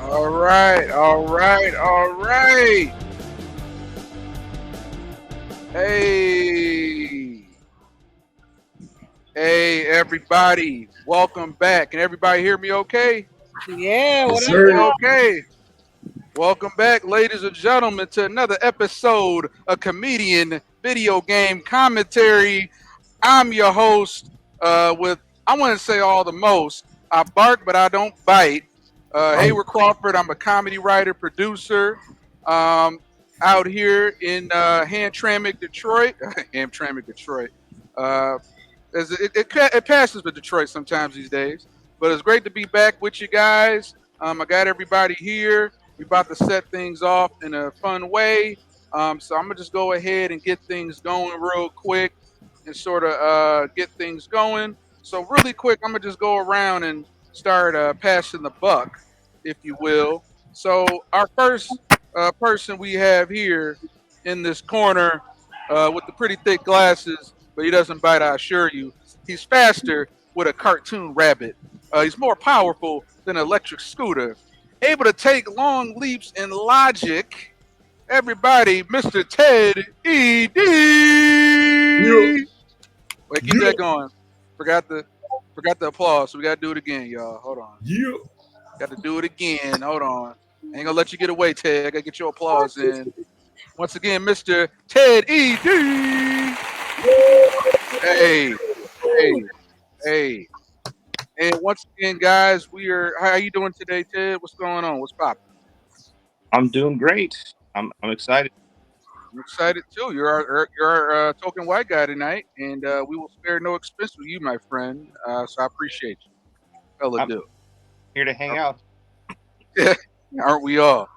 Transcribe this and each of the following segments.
All right, all right, all right. Hey, hey, everybody. Welcome back. Can everybody hear me okay? Yeah, what Yes, up, sir. though? Okay. Welcome back, ladies and gentlemen, to another episode of Comedian Video Game Commentary. I'm your host with, I want to say all the most. I bark, but I don't bite. Oh, Hayward Crawford, I'm a comedy writer, producer um, out here in Hamtramck, Detroit. Hamtramck, Detroit. Uh, it passes for Detroit sometimes these days. But it's great to be back with you guys. I got everybody here. We're about to set things off in a fun way. So I'm going to just go ahead and get things going real quick and sort of get things going. So really quick, I'm gonna just go around and start passing the buck, if you will. So our first person we have here in this corner with the pretty thick glasses, but he doesn't bite. I assure you, he's faster with a cartoon rabbit. He's more powerful than an electric scooter, able to take long leaps in logic. Everybody, Mr. Ted yeah, E.D. Wait, keep yeah, that going. Forgot the forgot the applause, so we gotta do it again, y'all. Hold on. yeah. Got to do it again. Hold on. I ain't gonna let you get away, Ted. I gotta get your applause in. Once again, Mr. Ted E.D. Hey, hey, hey. And once again, guys, we are. How you doing today, Ted? What's going on? What's poppin'? I'm doing great. I'm excited. I'm excited too. You're our token white guy tonight, and we will spare no expense with you, my friend. So I appreciate you. Hella I'm do. here to hang out. Aren't we all?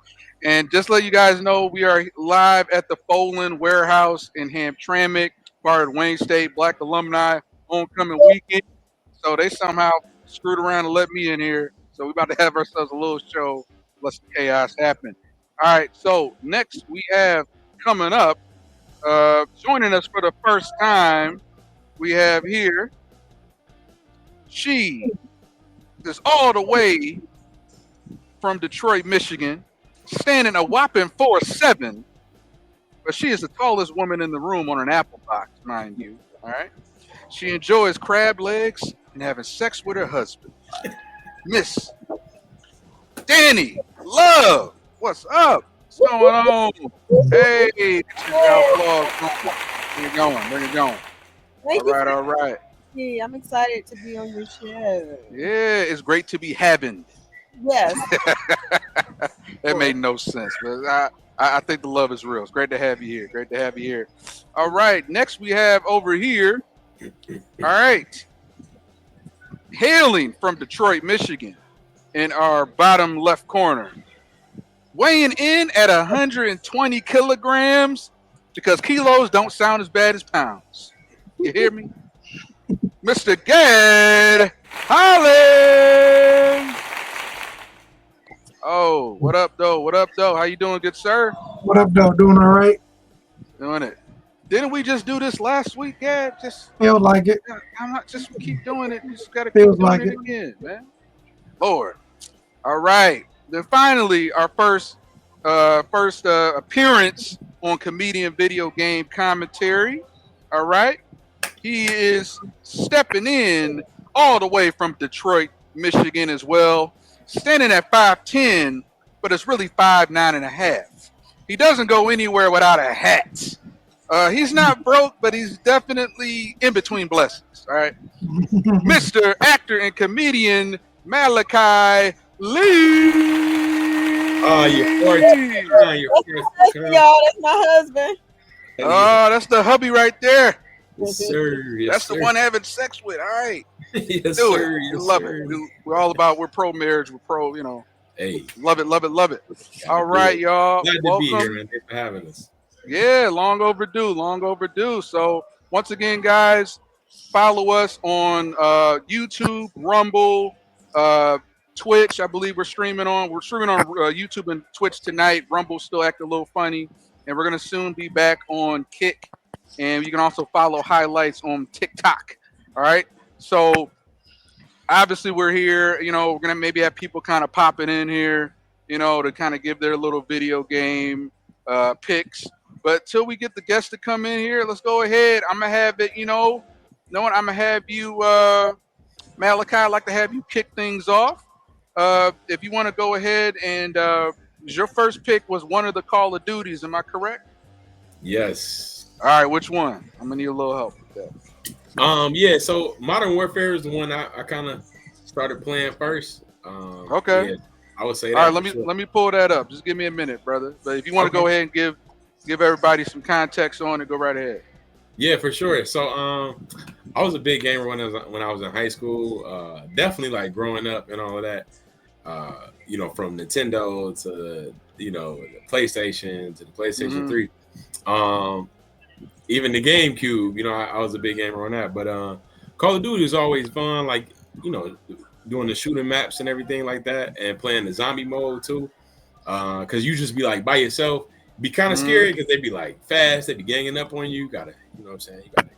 And just let you guys know, we are live at the Fowling Warehouse in Hamtramck, part of Wayne State Black Alumni Homecoming Weekend. So they somehow screwed around and let me in here. So we about to have ourselves a little show. Let some chaos happen. All right. So next we have coming up, joining us for the first time, we have here. She is all the way from Detroit, Michigan, standing a whopping 4'7", but she is the tallest woman in the room on an apple box, mind you. All right. She enjoys crab legs and having sex with her husband. Miss Danny Love, what's up? What's going on? Hey, get your applause going. Bring it going. Bring it going. All Thank you right, for all right. me. I'm excited to be on your show. Yeah, it's great to be having. Yes, That made no sense, but I think the love is real. It's great to have you here. Great to have you here. All right, next we have over here. All right, hailing from Detroit, Michigan, in our bottom left corner, weighing in at 120 kilograms because kilos don't sound as bad as pounds. You hear me, Mr. Gad Holland? Oh, what up, though? What up, though? How you doing, good sir? What up, though? Doing all right? Doing it. Didn't we just do this last week, Gab? Just Feels like it. I'm not just keep doing it. Just gotta keep Feels doing like it it. again, man. Lord. All right. Then finally, our first appearance on Comedian Video Game Commentary. All right. He is stepping in all the way from Detroit, Michigan as well. Standing at 5'10", but it's really 5'9" and a half. He doesn't go anywhere without a hat. He's not broke, but he's definitely in between blessings. All right. Mr. Actor and Comedian Malachi You're fourth. Lee. You're thank you, fourth. y'all. That's my husband. Oh, that's the hubby right there. Yes, sir. Yes, That's the sir. one having sex with. All right. Yes, Do it. sir. We Yes, love sir. it. We're all about, we're pro marriage. We're pro, Hey, love it, love it, love it. gotta All do right, it. y'all. Glad to be here, Welcome. man. Thanks for having us. Yeah, long overdue, long overdue. So once again, guys, follow us on YouTube, Rumble, uh, Twitch. I believe we're streaming on YouTube and Twitch tonight. Rumble still acting a little funny, and we're gonna soon be back on Kick, and you can also follow highlights on TikTok. All right. So obviously we're here. We're gonna maybe have people kind of popping in here. to kind of give their little video game picks. But till we get the guests to come in here, let's go ahead. I'm gonna have it, knowing I'm gonna have you, Malachi. I'd like to have you kick things off. If you want to go ahead and your first pick was one of the Call of Duties, am I correct? Yes. All right, which one? I'm gonna need a little help with that. Yeah. So Modern Warfare is the one I kind of started playing first. Okay. Yeah, I would say that. All right, let me pull that up. Just give me a minute, brother. But if you want to go ahead and give everybody some context on it, go right ahead. Yeah, for sure. So I was a big gamer when I was in high school. Definitely like growing up and all of that. From Nintendo to the PlayStation to the PlayStation 3. Even the GameCube, I was a big gamer on that. But Call of Duty is always fun, like, doing the shooting maps and everything like that, and playing the zombie mode too. Because you just be like by yourself, be kind of scary because they be like fast, they be ganging up on you. You gotta, what I'm saying, you gotta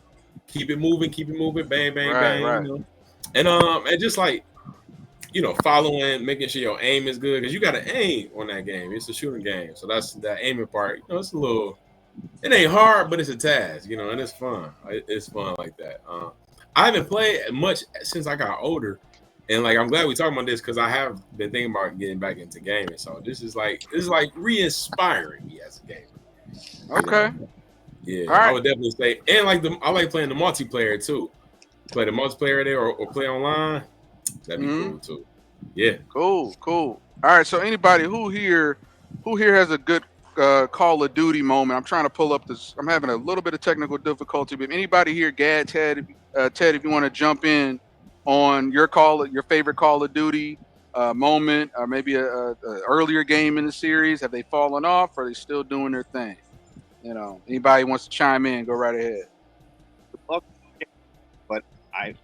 keep it moving, bang, bang, bang. Right. And just like, following, making sure your aim is good because you gotta aim on that game. It's a shooting game, so that's that aiming part. It's a little. It ain't hard, but it's a task, and it's fun. It's fun like that. I haven't played much since I got older, and like I'm glad we're talking about this because I have been thinking about getting back into gaming. So this is like re-inspiring me as a gamer. Okay. Yeah, all right. I would definitely say, and I like playing the multiplayer too. Play the multiplayer there or play online. That'd be cool too. Yeah. Cool. All right. So anybody who here has a good Call of Duty moment. I'm trying to pull up this. I'm having a little bit of technical difficulty, but anybody here, Gad, Ted, if you want to jump in on your favorite Call of Duty moment, or maybe a earlier game in the series, have they fallen off or are they still doing their thing? Anybody wants to chime in, go right ahead. But I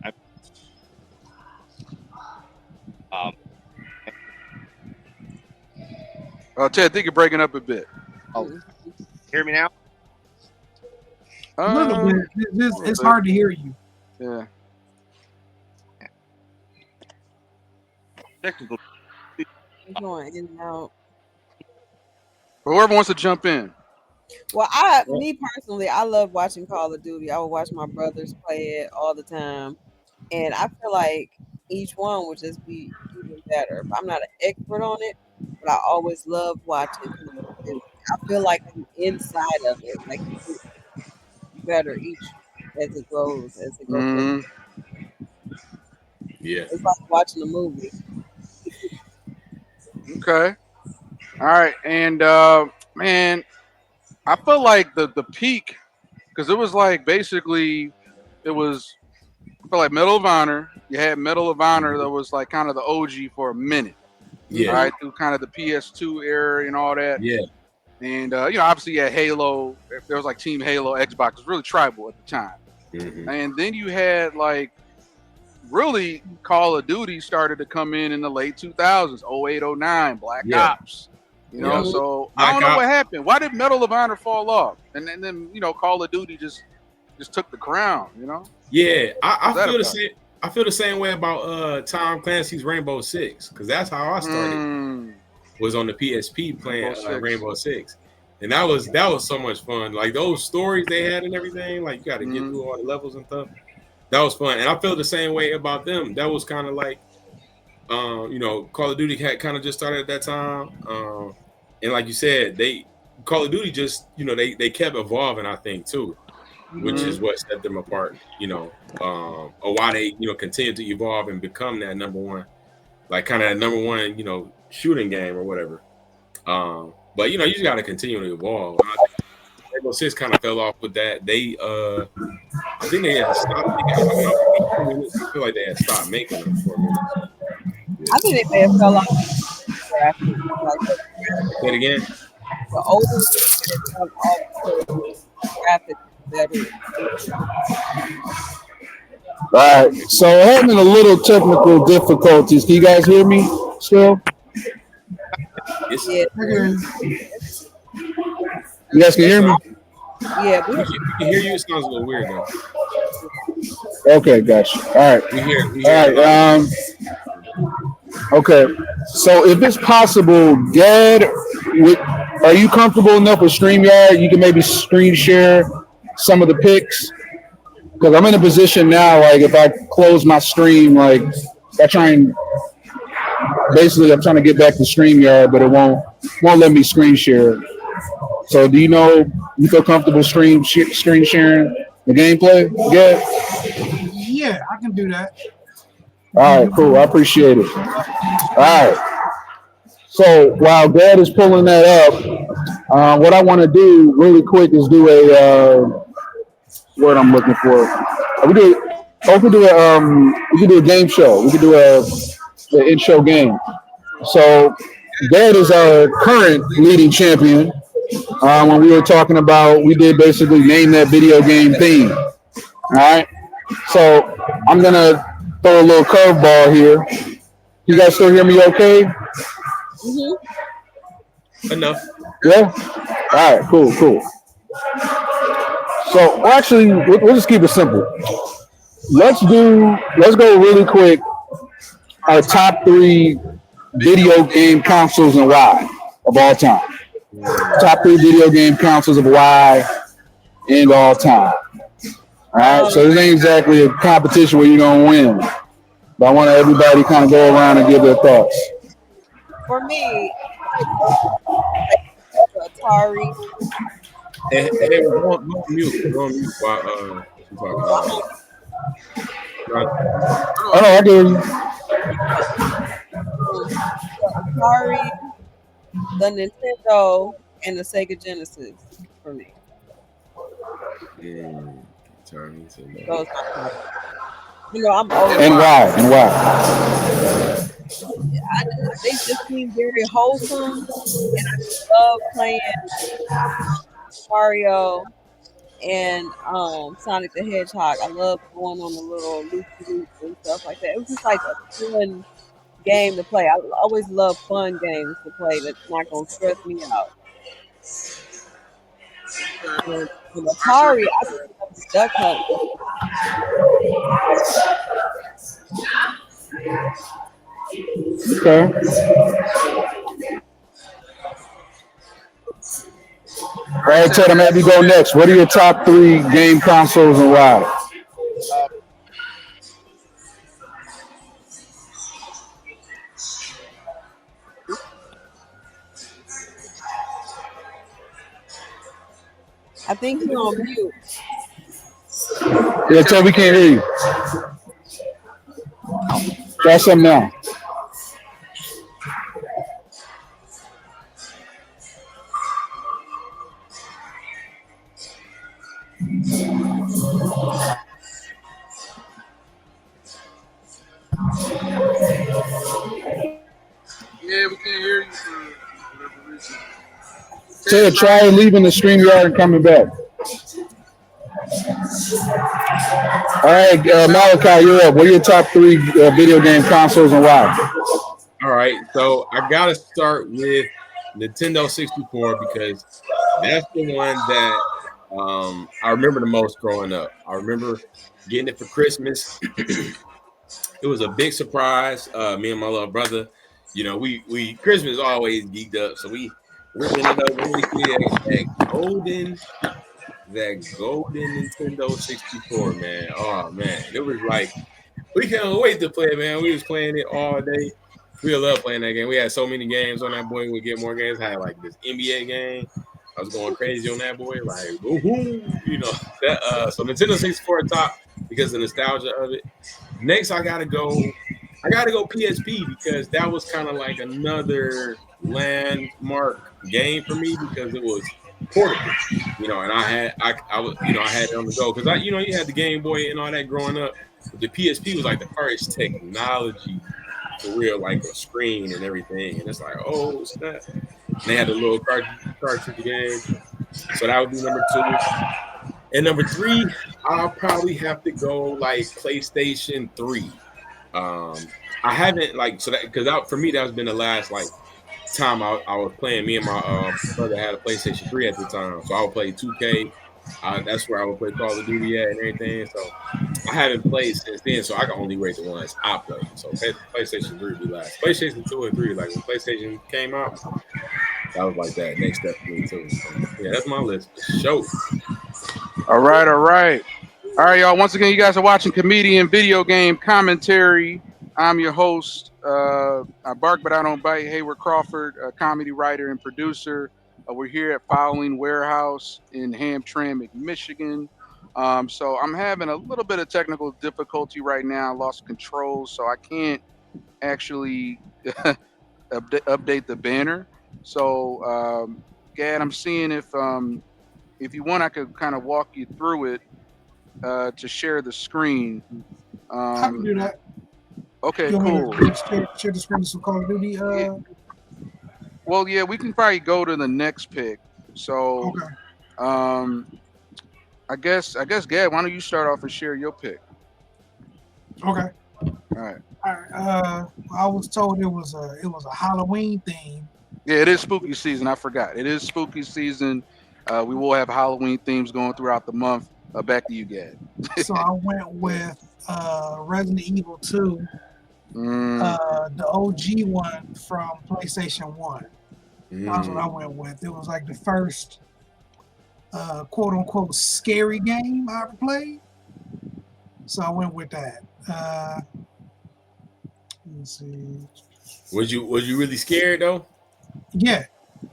Ted, I think you're breaking up a bit. hear me now? A little bit. It's hard to hear you. Yeah. Technical. It's going in and out. Whoever wants to jump in. Well, me personally, I love watching Call of Duty. I would watch my brothers play it all the time, and I feel like each one would just be even better. I'm not an expert on it, but I always love watching Call of Duty. I feel like I'm inside of it, like it's better each as it goes. Yeah. It's like watching a movie. Okay. All right. And man, I feel like the peak, because it was like basically I feel like Medal of Honor. You had Medal of Honor that was like kind of the OG for a minute. Yeah. Right through kind of the PS2 era and all that. Yeah. And obviously you had Halo. If there was like Team Halo, Xbox it was really tribal at the time. Mm-hmm. And then you had like really Call of Duty started to come in the late 2000s, 08, 09, Black Ops. So I don't know what happened. Why did Medal of Honor fall off? And then Call of Duty just took the crown. Yeah, I feel the same. I feel the same way about Tom Clancy's Rainbow Six because that's how I started. Was on the PSP playing Rainbow Six, and that was so much fun. Like those stories they had and everything. Like you got to get through all the levels and stuff. That was fun, and I feel the same way about them. That was kind of like, Call of Duty had kind of just started at that time, and like you said, Call of Duty just they kept evolving. I think too. Which is what set them apart, or why they, continue to evolve and become that number one, like kind of that number one, shooting game or whatever. But you just got to continue to evolve. I think Rainbow Six kind of fell off with that. They, I think they had stopped. I feel like they had stopped making them for a minute. Yeah. I think they may have fell off. Say it again. The older graphics better. All right, so having a little technical difficulties. Can you guys hear me still? Yeah. You guys can hear me? Yeah. We can hear you. It sounds a little weird though. Okay, gotcha. All right. We hear All right. Okay. So if it's possible, Gad, are you comfortable enough with StreamYard? You can maybe screen share some of the picks? Because I'm in a position now, like if I close my stream, like I try and basically I'm trying to get back to StreamYard, but it won't let me screen share. So do you feel comfortable screen sharing the gameplay? Yeah, I can do that. All right, cool. I appreciate it. All right. So while Dad is pulling that up, what I want to do really quick is do a word I'm looking for. We do. We can do a game show. We can do an in-show game. So Dad is our current leading champion. When we were talking about, we did basically name that video game theme. All right. So I'm gonna throw a little curveball here. You guys still hear me okay? Enough. Yeah? All right, cool. So actually, we'll just keep it simple. Let's go really quick. Our top 3 video game consoles and why of all time. Top 3 video game consoles of why and all time. All right, so this ain't exactly a competition where you're gonna win, but I want everybody kind of go around and give their thoughts. For me, Atari. Hey, go on mute. Go on mute while she's talking about Oh no, I get you. Atari, the Nintendo, and the Sega Genesis for me. Those are, I'm old. And why? They just seem very wholesome, and I love playing Mario and Sonic the Hedgehog. I love going on the little loop and stuff like that. It was just like a fun game to play. I always love fun games to play that's not gonna stress me out. And Atari, I just love the Duck Hunt. Okay. All right, Ted, I'm happy to go next. What are your top 3 game consoles and why? I think you're on mute. Yeah, Ted, we can't hear you. Try something now. Yeah, we can't hear you for whatever reason. Ted, try leaving the StreamYard and coming back. All right, Malachi, you're up. What are your top 3 video game consoles and why? All right, so I gotta start with Nintendo 64 because that's the one that I remember the most growing up. I remember getting it for Christmas. It was a big surprise. Me and my little brother, we Christmas always geeked up, so we ripping it up really quick. That golden Nintendo 64, man. Oh man, it was like we couldn't wait to play it, man. We was playing it all day. We love playing that game. We had so many games on that boy. We get more games. I had like this NBA game. I was going crazy on that boy, like that. So Nintendo 64 top because of the nostalgia of it. Next, I gotta go PSP because that was kind of like another landmark game for me because it was portable, and I had it on the go because you had the Game Boy and all that growing up. But the PSP was like the first technology for real, like a screen and everything, and it's like, oh snap! And they had a little cartridge game, so that would be number 2. And number 3, I'll probably have to go like PlayStation 3. I haven't because for me that's been the last time I was playing. Me and my brother had a PlayStation 3 at the time, so I would play 2K. That's where I would play Call of Duty at and everything. So I haven't played since then, so I can only rate the ones I played. So PlayStation 3 be last. PlayStation 2 and 3, like when PlayStation came out, that was like that next step for me too. So, yeah, that's my list for sure. All right, y'all. Once again, you guys are watching Comedian Video Game Commentary. I'm your host. I bark, but I don't bite. Hayward Crawford, a comedy writer and producer. We're here at Fowling Warehouse in Hamtramck, Michigan. So I'm having a little bit of technical difficulty right now. I lost control, so I can't actually update the banner. So, Gad, I'm seeing if you want, I could kind of walk you through it to share the screen. I can do that. Okay, you cool. Share the screen of some Call of Duty. Yeah. Well, yeah, we can probably go to the next pick. So, Okay. I guess, Gad, why don't you start off and share your pick? Okay. All right. I was told it was a Halloween theme. Yeah, it is spooky season. I forgot. It is spooky season. We will have Halloween themes going throughout the month. Back to you, Gad. So I went with Resident Evil 2, the OG one from PlayStation 1. That's what I went with. It was like the first quote unquote scary game I ever played. So I went with that. Let's see. Was you really scared though? Yeah.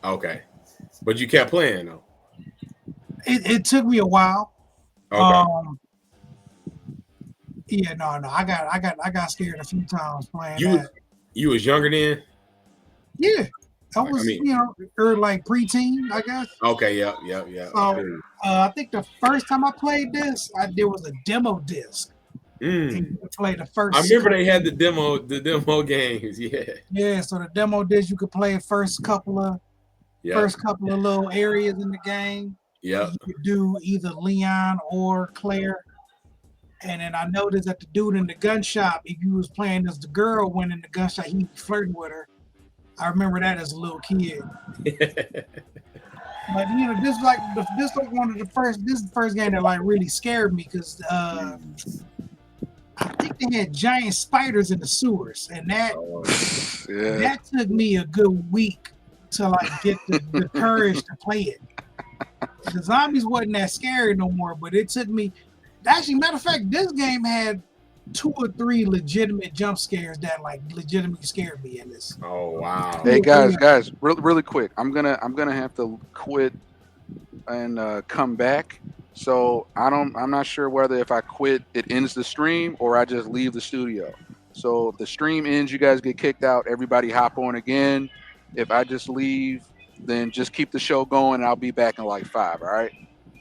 Okay. But you kept playing though. It took me a while. Okay. Yeah, no. I got scared a few times playing You was younger then? Yeah. I was, or like preteen, I guess. Okay, yeah. So I think the first time I played this, there was a demo disc. And you play the first. I remember they had the demo games. Yeah. Yeah. So the demo disc, you could play first couple of little areas in the game. Yeah. You could do either Leon or Claire. And then I noticed that the dude in the gun shop, if you was playing as the girl when in the gun shop, he was flirting with her. I remember that as a little kid. But this is the first game that like really scared me because I think they had giant spiders in the sewers, and that took me a good week to like get the courage to play it. The zombies wasn't that scary no more, but it took me. Actually, matter of fact, this game had 2 or 3 legitimate jump scares that like legitimately scared me in this. Oh wow! Hey guys, really quick. I'm gonna have to quit and come back. So I'm not sure whether if I quit, it ends the stream or I just leave the studio. So if the stream ends, you guys get kicked out. Everybody hop on again. If I just leave, then just keep the show going. And I'll be back in like 5. All right.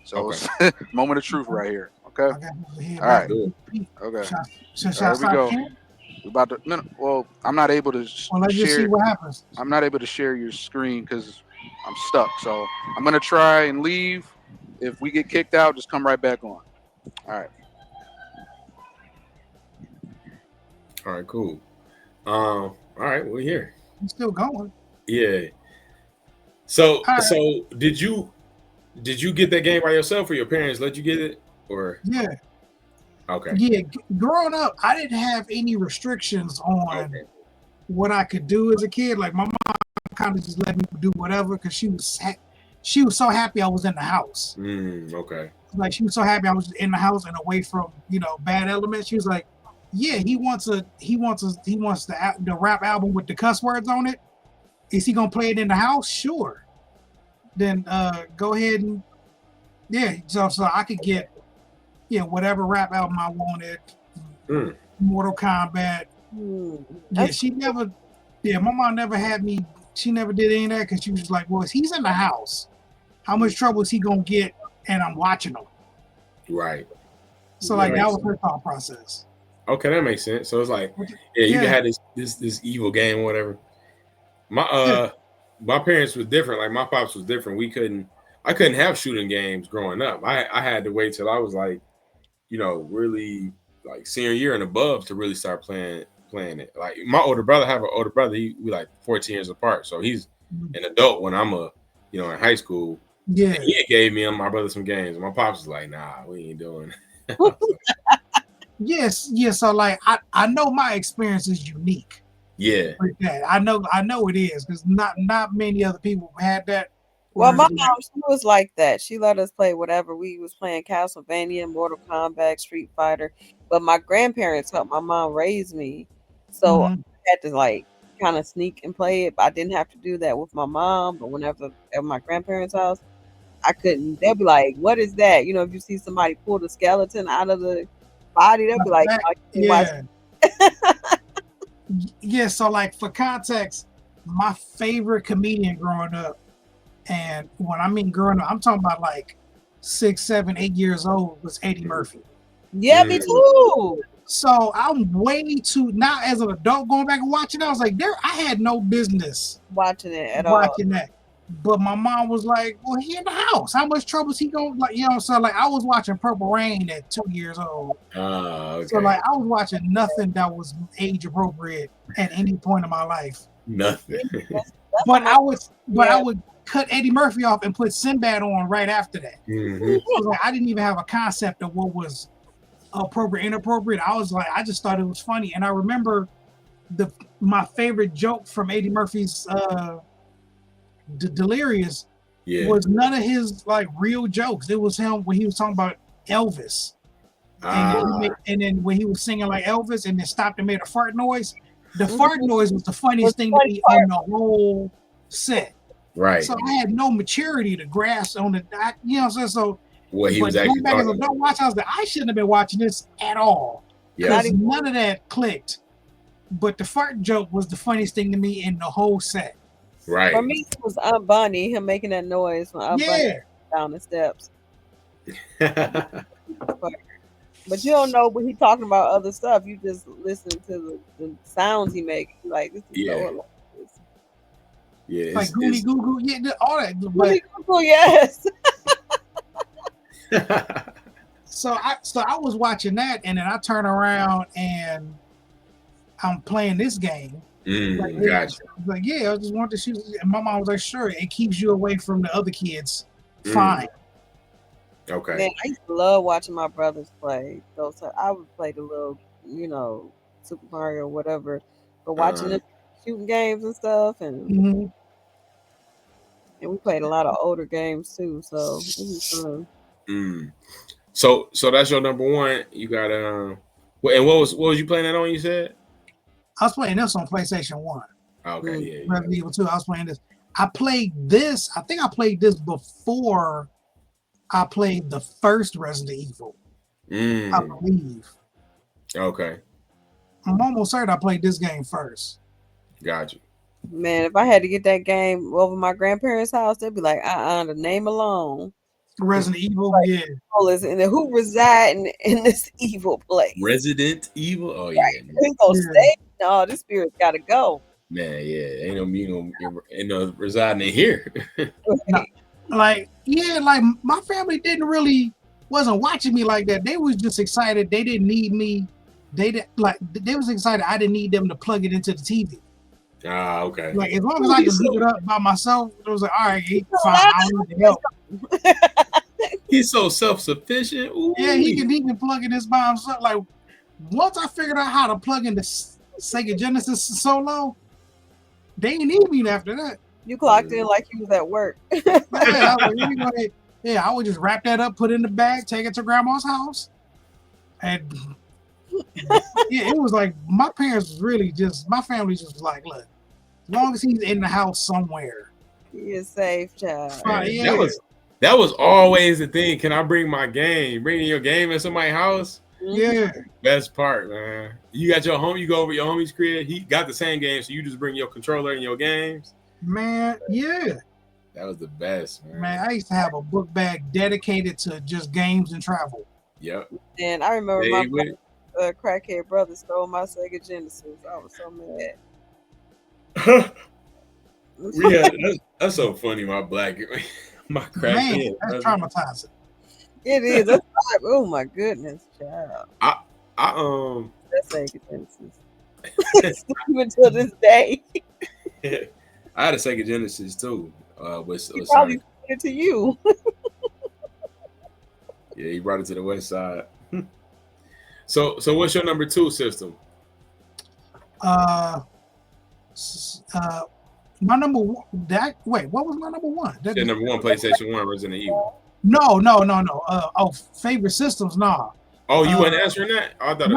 So moment of truth right here. Okay. All right. Okay. There we go. We're about to. Well, I'm not able to let's just see what happens. I'm not able to share your screen because I'm stuck. So I'm gonna try and leave. If we get kicked out, just come right back on. All right. All right. Cool. All right. We're here. I'm still going. Yeah. So did you get that game by yourself, or your parents let you get it? Or okay, yeah. Growing up, I didn't have any restrictions on what I could do as a kid. Like my mom kind of just let me do whatever because she was so happy I was in the house. Okay. Like she was so happy I was in the house and away from bad elements. She was like, "Yeah, he wants the rap album with the cuss words on it. Is he gonna play it in the house? Sure. Then go ahead and so I could get." Yeah, whatever rap album I wanted, Mortal Kombat. My mom never had me. She never did any of that because she was just like, well, he's in the house. How much trouble is he gonna get? And I'm watching him. Right. So that was her thought process. Okay, that makes sense. So it's like, you can have this evil game or whatever. My parents was different. Like my pops was different. I couldn't have shooting games growing up. I had to wait till I was like, really like senior year and above to really start playing it. Like my older brother, we like 14 years apart. So he's an adult when I'm in high school. Yeah. And he gave me and my brother some games. My pops was like, nah, we ain't doing it. Yes. So like I know my experience is unique. Yeah. With that. I know it is because not many other people had that. Well, my mom, she was like that. She let us play whatever. We was playing Castlevania, Mortal Kombat, Street Fighter. But my grandparents helped my mom raise me. So I had to like kind of sneak and play it. But I didn't have to do that with my mom. But whenever at my grandparents' house, I couldn't. They'll be like, "What is that?" You know, if you see somebody pull the skeleton out of the body, they'll be like, "Oh, you can't watch." Yeah, so like for context, my favorite comedian growing up, and when I mean growing up, I'm talking about like 6, 7, 8 years old, was Eddie Murphy. Yeah, me too. So I'm way too now as an adult going back and watching. I was like, I had no business watching it at all. Watching that, but my mom was like, "Well, he in the house. How much trouble is he going?" Like, you know, so like I was watching Purple Rain at 2 years old. Okay. So like I was watching nothing that was age appropriate at any point in my life. Nothing. But I would cut Eddie Murphy off and put Sinbad on right after that. So like, I didn't even have a concept of what was appropriate, inappropriate. I was like, I just thought it was funny. And I remember my favorite joke from Eddie Murphy's Delirious was none of his like real jokes. It was him when he was talking about Elvis. And then when he was singing like Elvis and then stopped and made a fart noise, the fart noise was the funniest thing to me on the whole set. Right. So I had no maturity to grasp on the, you know what I'm saying? So what he was actually back as a adult watch, I was like, I shouldn't have been watching this at all. Because none of that clicked. But the fart joke was the funniest thing to me in the whole set. Right. For me, it was Aunt Bunny, him making that noise when Aunt Bunny down the steps. But you don't know when he's talking about other stuff. You just listen to the sounds he makes. Like, this is so hilarious. Yeah, like Goonie Goo Goo, all that. Goonie Goo Goo, yes. So I was watching that, and then I turn around and I'm playing this game. Gotcha. Like, I just want to shoot. And my mom was like, "Sure, it keeps you away from the other kids. Fine." Okay. Man, I used to love watching my brothers play. I would play the little, Super Mario or whatever. But watching them shooting games and stuff, and we played a lot of older games too. So it was fun. So that's your number one. You got and what was you playing that on? You said I was playing this on PlayStation 1. Okay, yeah. Resident Evil 2. I was playing this. I played this. I think I played this before I played the first Resident Evil. I believe. Okay. I'm almost certain I played this game first. Gotcha. Man, if I had to get that game over my grandparents' house, they'd be like, the name alone. Resident Evil, and then who reside in this evil place? Resident Evil? Oh, yeah. Right. Who's gonna stay? No, this spirit's gotta go. Man, ain't no residing in here. Like my family wasn't watching me like that. They was just excited. They didn't need me. They was excited. I didn't need them to plug it into the TV. Okay. Like as long as I can hook it up by myself, it was like, all right, fine. I don't need help. He's so self-sufficient. Ooh. Yeah, he can plug in this by himself. Like once I figured out how to plug into Sega Genesis Solo, they didn't need me after that. You clocked in like you was at work. I would just wrap that up, put it in the bag, take it to grandma's house. And it was like my family just was like, look, as long as he's in the house somewhere. He is safe, child. That was always the thing. Can I bring my game? Bringing your game at somebody's house? Yeah. Best part, man. You got your home, you go over your homie's crib. He got the same game, so you just bring your controller and your games. Man, yeah. That was the best, man. Man, I used to have a book bag dedicated to just games and travel. Yep. And I remember my crackhead brother stole my Sega Genesis. I was so mad. That's so funny, my crackhead. Man, that's traumatizing. It is. That's like, oh my goodness, child. That Sega Genesis. Even to this day. I had a Sega Genesis too. He probably sent it to you. Yeah, he brought it to the west side. So what's your number 2 system? My number one. What was my number one? Your number 1, PlayStation 1, Resident Evil. No. Favorite systems, nah. Oh, you weren't answering that? I thought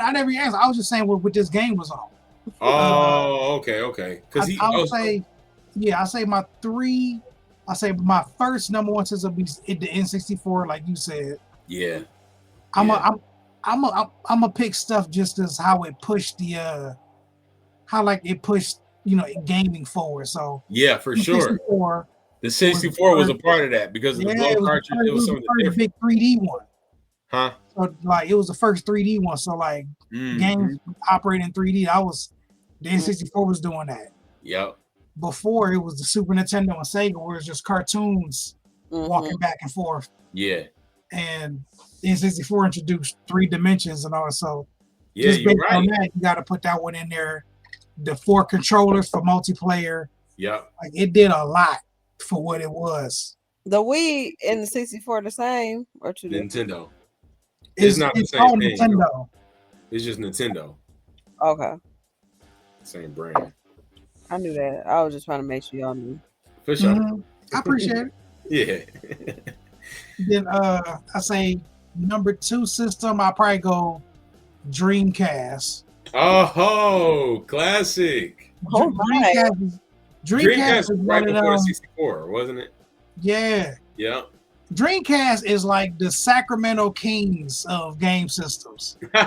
I never answered. I was just saying what this game was on. Oh, okay. Because I say my 3. I say my first number 1 system be the N64, like you said. Yeah. I'm a pick stuff just as how it pushed the gaming forward. So yeah, for sure. The 64 was a part of that because of the glow cartridge. It was something different. Big 3D one. Huh? So like it was the first 3D one. So like games operating in 3D. The N64 was doing that. Yep. Before it was the Super Nintendo and Sega, where it's just cartoons walking back and forth. Yeah. And N64 introduced 3 dimensions and all. So yeah, just based on that, you got to put that one in there. The 4 controllers for multiplayer. Yep. Like it did a lot for what it was. The Wii and the 64 the same or two? Nintendo. It's not the same thing. Nintendo. It's just Nintendo. Okay. Same brand. I knew that. I was just trying to make sure y'all knew. For sure. I appreciate it. Yeah. Then I say number 2 system, I'll probably go Dreamcast. Oh, classic. Oh, Dreamcast is right one of before them. 64, wasn't it? Yeah. Yeah. Dreamcast is like the Sacramento Kings of game systems. Because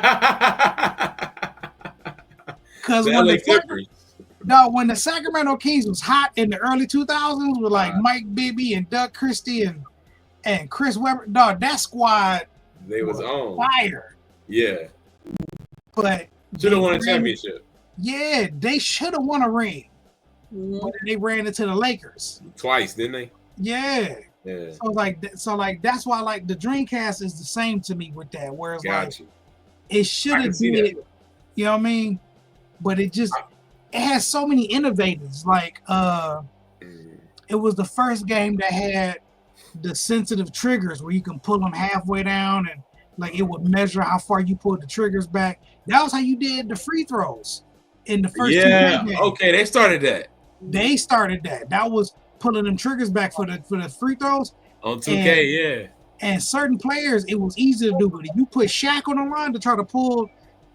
when the Sacramento Kings was hot in the early 2000s with like Mike Bibby and Doug Christie and Chris Webber, dog, that squad was on fire. Yeah. But should have won a championship. Yeah, they should have won a ring. But they ran into the Lakers twice, didn't they? Yeah. Yeah. So that's why like the Dreamcast is the same to me with that. Whereas it should have did, you know what I mean? But it has so many innovators. Like it was the first game that had the sensitive triggers where you can pull them halfway down and like it would measure how far you pulled the triggers back. That was how you did the free throws in the first 2 games. Okay, they started that. That was pulling them triggers back for the free throws. On 2K, And certain players, it was easy to do, but if you put Shaq on the line to try to pull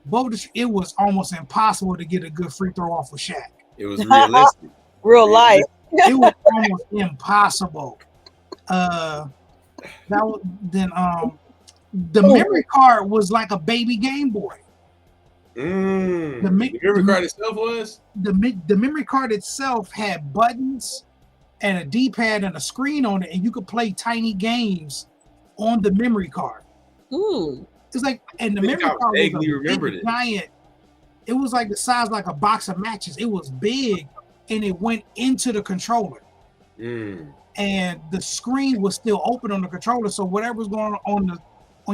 both, it was almost impossible to get a good free throw off of Shaq. It was realistic. Real life. It was almost impossible. The memory card was like a baby Game Boy. The memory card itself was? The memory card itself had buttons and a D-pad and a screen on it, and you could play tiny games on the memory card. It's like, and the memory card was giant. It was like the size like a box of matches. It was big, and it went into the controller. And the screen was still open on the controller, so whatever was going on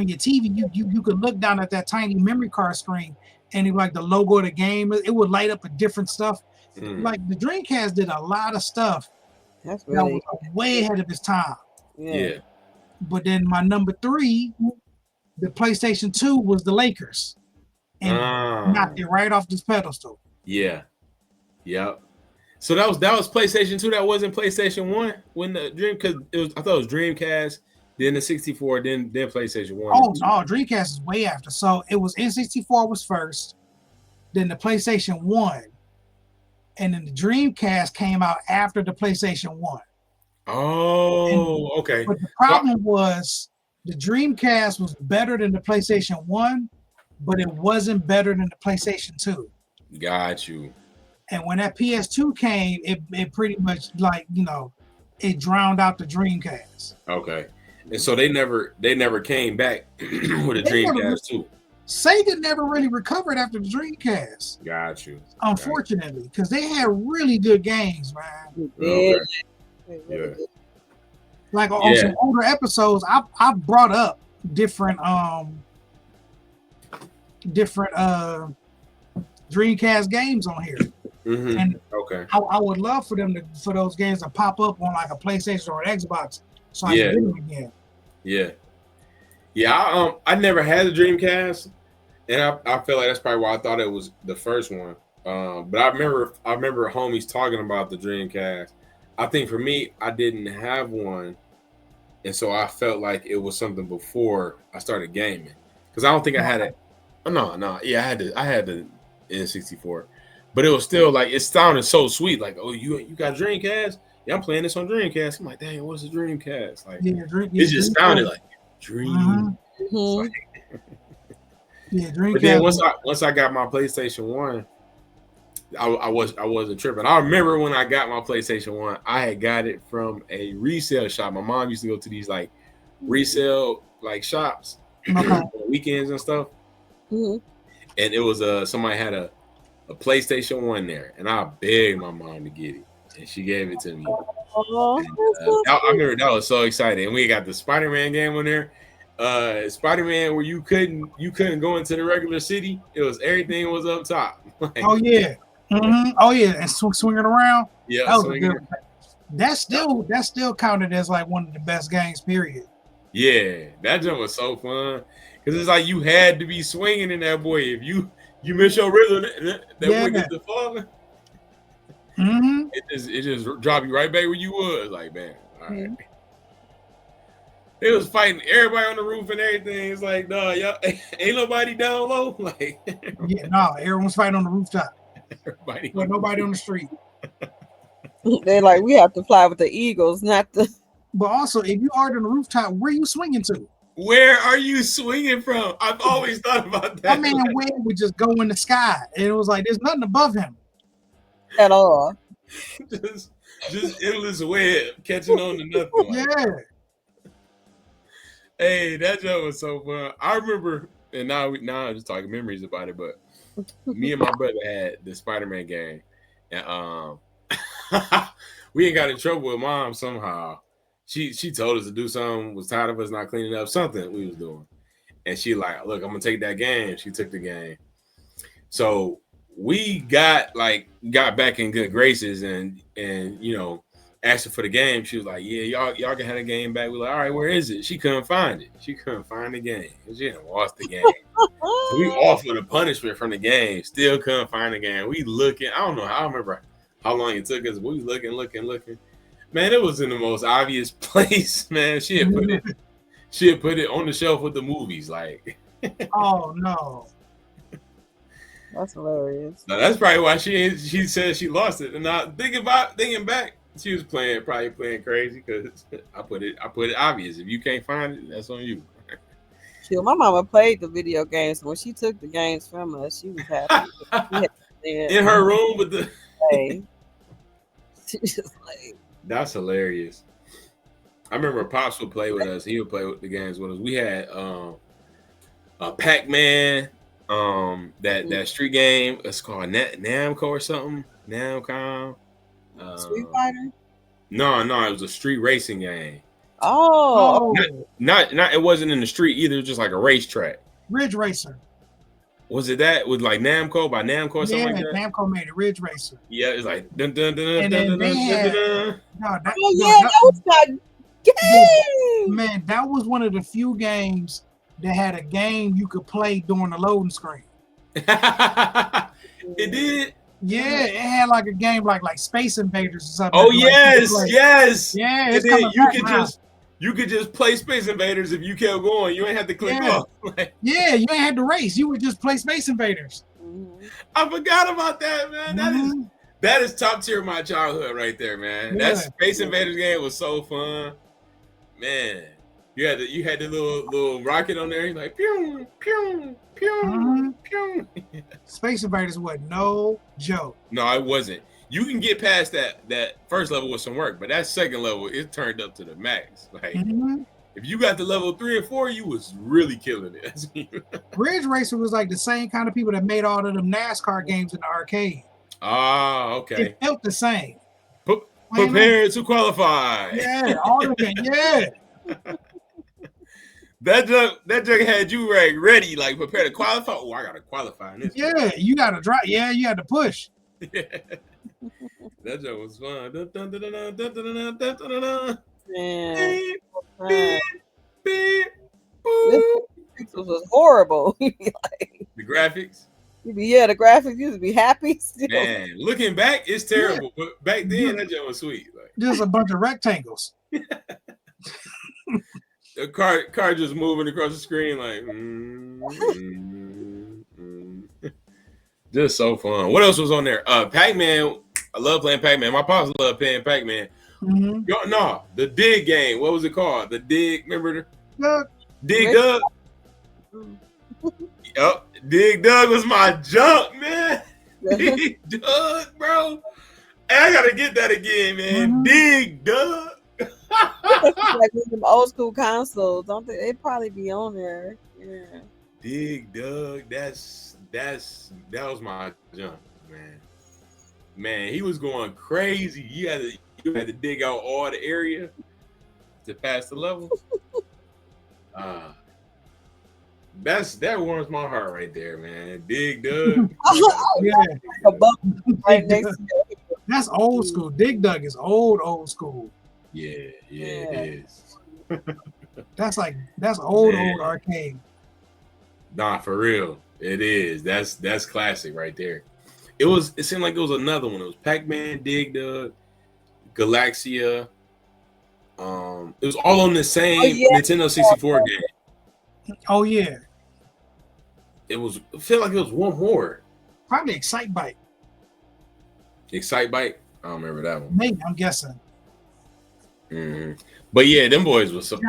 your TV, you could look down at that tiny memory card screen, and it like the logo of the game. It would light up with different stuff. Like the Dreamcast did a lot of stuff that was way ahead of its time. Yeah. But then my number 3, the PlayStation 2 was the Lakers, and knocked it right off this pedestal. Yeah. Yep. So that was PlayStation 2. That wasn't PlayStation 1 when the because I thought it was Dreamcast, then the 64, then PlayStation 1. Oh no, Dreamcast is way after. So it was N64 was first, then the PlayStation 1, and then the Dreamcast came out after the PlayStation 1. Oh, okay. But the problem was the Dreamcast was better than the PlayStation 1, but it wasn't better than the PlayStation 2. Got you. And when that PS2 came, it pretty much like, it drowned out the Dreamcast. Okay. And so they never came back with a Dreamcast too. Sega never really recovered after the Dreamcast. Got you. Unfortunately, because they had really good games, man. Okay. Yeah. Like on some older episodes, I brought up different Dreamcast games on here. And I would love for those games to pop up on like a PlayStation or an Xbox, so I can get them again. Yeah. I never had a Dreamcast, And I feel like that's probably why I thought it was the first one. But I remember homies talking about the Dreamcast. I think for me, I didn't have one, and so I felt like it was something before I started gaming. Because I don't think I had it. No, yeah, I had the N64, but it was still like it sounded so sweet. Like, oh, you got Dreamcast? Yeah, I'm playing this on Dreamcast. I'm like, dang, what's a Dreamcast? Like, it just sounded like Dream. Like, yeah, Dreamcast. But then once I got my PlayStation 1, I wasn't tripping. I remember when I got my PlayStation 1, I had got it from a resale shop. My mom used to go to these like resale like shops on weekends and stuff. Mm-hmm. And it was somebody had a PlayStation 1 there, and I begged my mom to get it, and she gave it to me. I remember that was so exciting. And we got the Spider-Man game on there. Spider-Man where you couldn't go into the regular city. It was everything was up top. Like, oh yeah. Mm-hmm. Oh yeah, and swinging around. Yeah, that's still counted as like one of the best games. Period. Yeah, that jump was so fun because it's like you had to be swinging in that boy. If you miss your rhythm, that boy gets to falling. Mm-hmm. It just drop you right back where you was. Like, man, all right. They was fighting everybody on the roof and everything. It's like, no, y'all ain't nobody down low. Like, yeah, no, everyone's fighting on the rooftop. Everybody, but nobody on the street. They're like, we have to fly with the Eagles, not the. But also, if you are on the rooftop, where are you swinging to? Where are you swinging from? I've always thought about that. My man Wade would just go in the sky, and it was like there's nothing above him at all. just endless web catching on to nothing. Like. Yeah. Hey, that joke was so fun. I remember, and now I'm just talking memories about it. But me and my brother had the Spider-Man game, and we ain't got in trouble with mom somehow. She told us to do something, was tired of us not cleaning up something we was doing. And she like, look, I'm gonna take that game. She took the game. So we got back in good graces and you know, asked her for the game. She was like, yeah, y'all can have the game back. We're like, all right, where is it? She couldn't find it. She couldn't find the game. She had lost the game. So we offered a punishment from the game. Still couldn't find the game. We looking. I don't remember how long it took us. But we looking. Man, it was in the most obvious place, man. She had put it on the shelf with the movies, like. Oh no. That's hilarious. Now, that's probably why she said she lost it. And now thinking back, she was probably playing crazy because I put it obvious. If you can't find it, that's on you. Sure, my mama played the video games. So when she took the games from us, she was happy. In her room with the. She was like. That's hilarious. I remember Pops would play with us. He would play with the games with us. We had Pac-Man, that street game. It's called Namco or something. Namco. Street Fighter? No, it was a street racing game. Oh. Not it wasn't in the street either. It was just like a racetrack. Ridge Racer. Was it that with like Namco by Namco or something like that? Namco made it. Ridge Racer. Yeah, it's like dun dun dun dun dun dun. That was that game. Man, that was one of the few games that had a game you could play during the loading screen. It did. Yeah, it had like a game like Space Invaders or something. Oh yes. Yeah, it's you could just play Space Invaders if you kept going. You ain't have to click off. Yeah, you ain't had to race. You would just play Space Invaders. I forgot about that, man. That is top tier of my childhood right there, man. Yeah. That Space Invaders game was so fun, man. You had the little rocket on there. You're like pew pew pew pew. Space Invaders was no joke. No, it wasn't. You can get past that first level with some work, but that second level, it turned up to the max. Like if you got to level 3 and 4, you was really killing it. Ridge Racer was like the same kind of people that made all of them NASCAR games in the arcade. Ah, okay. It felt the same. Prepared to qualify. Yeah, all of it. Yeah. That jug had you ready, like prepared to qualify. Oh, I gotta qualify in this. Yeah, you gotta drive. Yeah, you had to push. Yeah. That joke was fun. This was horrible. The graphics. Yeah, the graphics used to be happy. Still. Man, looking back, it's terrible. Yeah. But back then, that joke was sweet. Like, just a bunch of rectangles. The car just moving across the screen like. Just so fun. What else was on there? Pac-Man. I love playing Pac-Man. My pops love playing Pac-Man. Mm-hmm. No, the Dig game. What was it called? The Dig. Remember the Dig Dug? Yep. Dig Dug was my junk, man. Dig Dug, bro. I gotta get that again, man. Mm-hmm. Dig Dug. Like with them old school consoles, don't they? They probably be on there. Yeah. Dig Dug. That was my junk, man. Man, he was going crazy. You had to dig out all the area to pass the level. That warms my heart right there, man. Dig Dug. Yeah. Right next to it. That's old school. Dig Dug is old school. Yeah, it is. That's old arcade. Nah, for real. It is. That's classic right there. It seemed like it was another one. It was Pac-Man, Dig Dug, Galaxia. It was all on the same Nintendo 64 game. Oh yeah. I feel like it was one more. Probably Excite Bike. Excite Bike? I don't remember that one. Maybe, I'm guessing. Mm-hmm. But yeah, them boys were fun.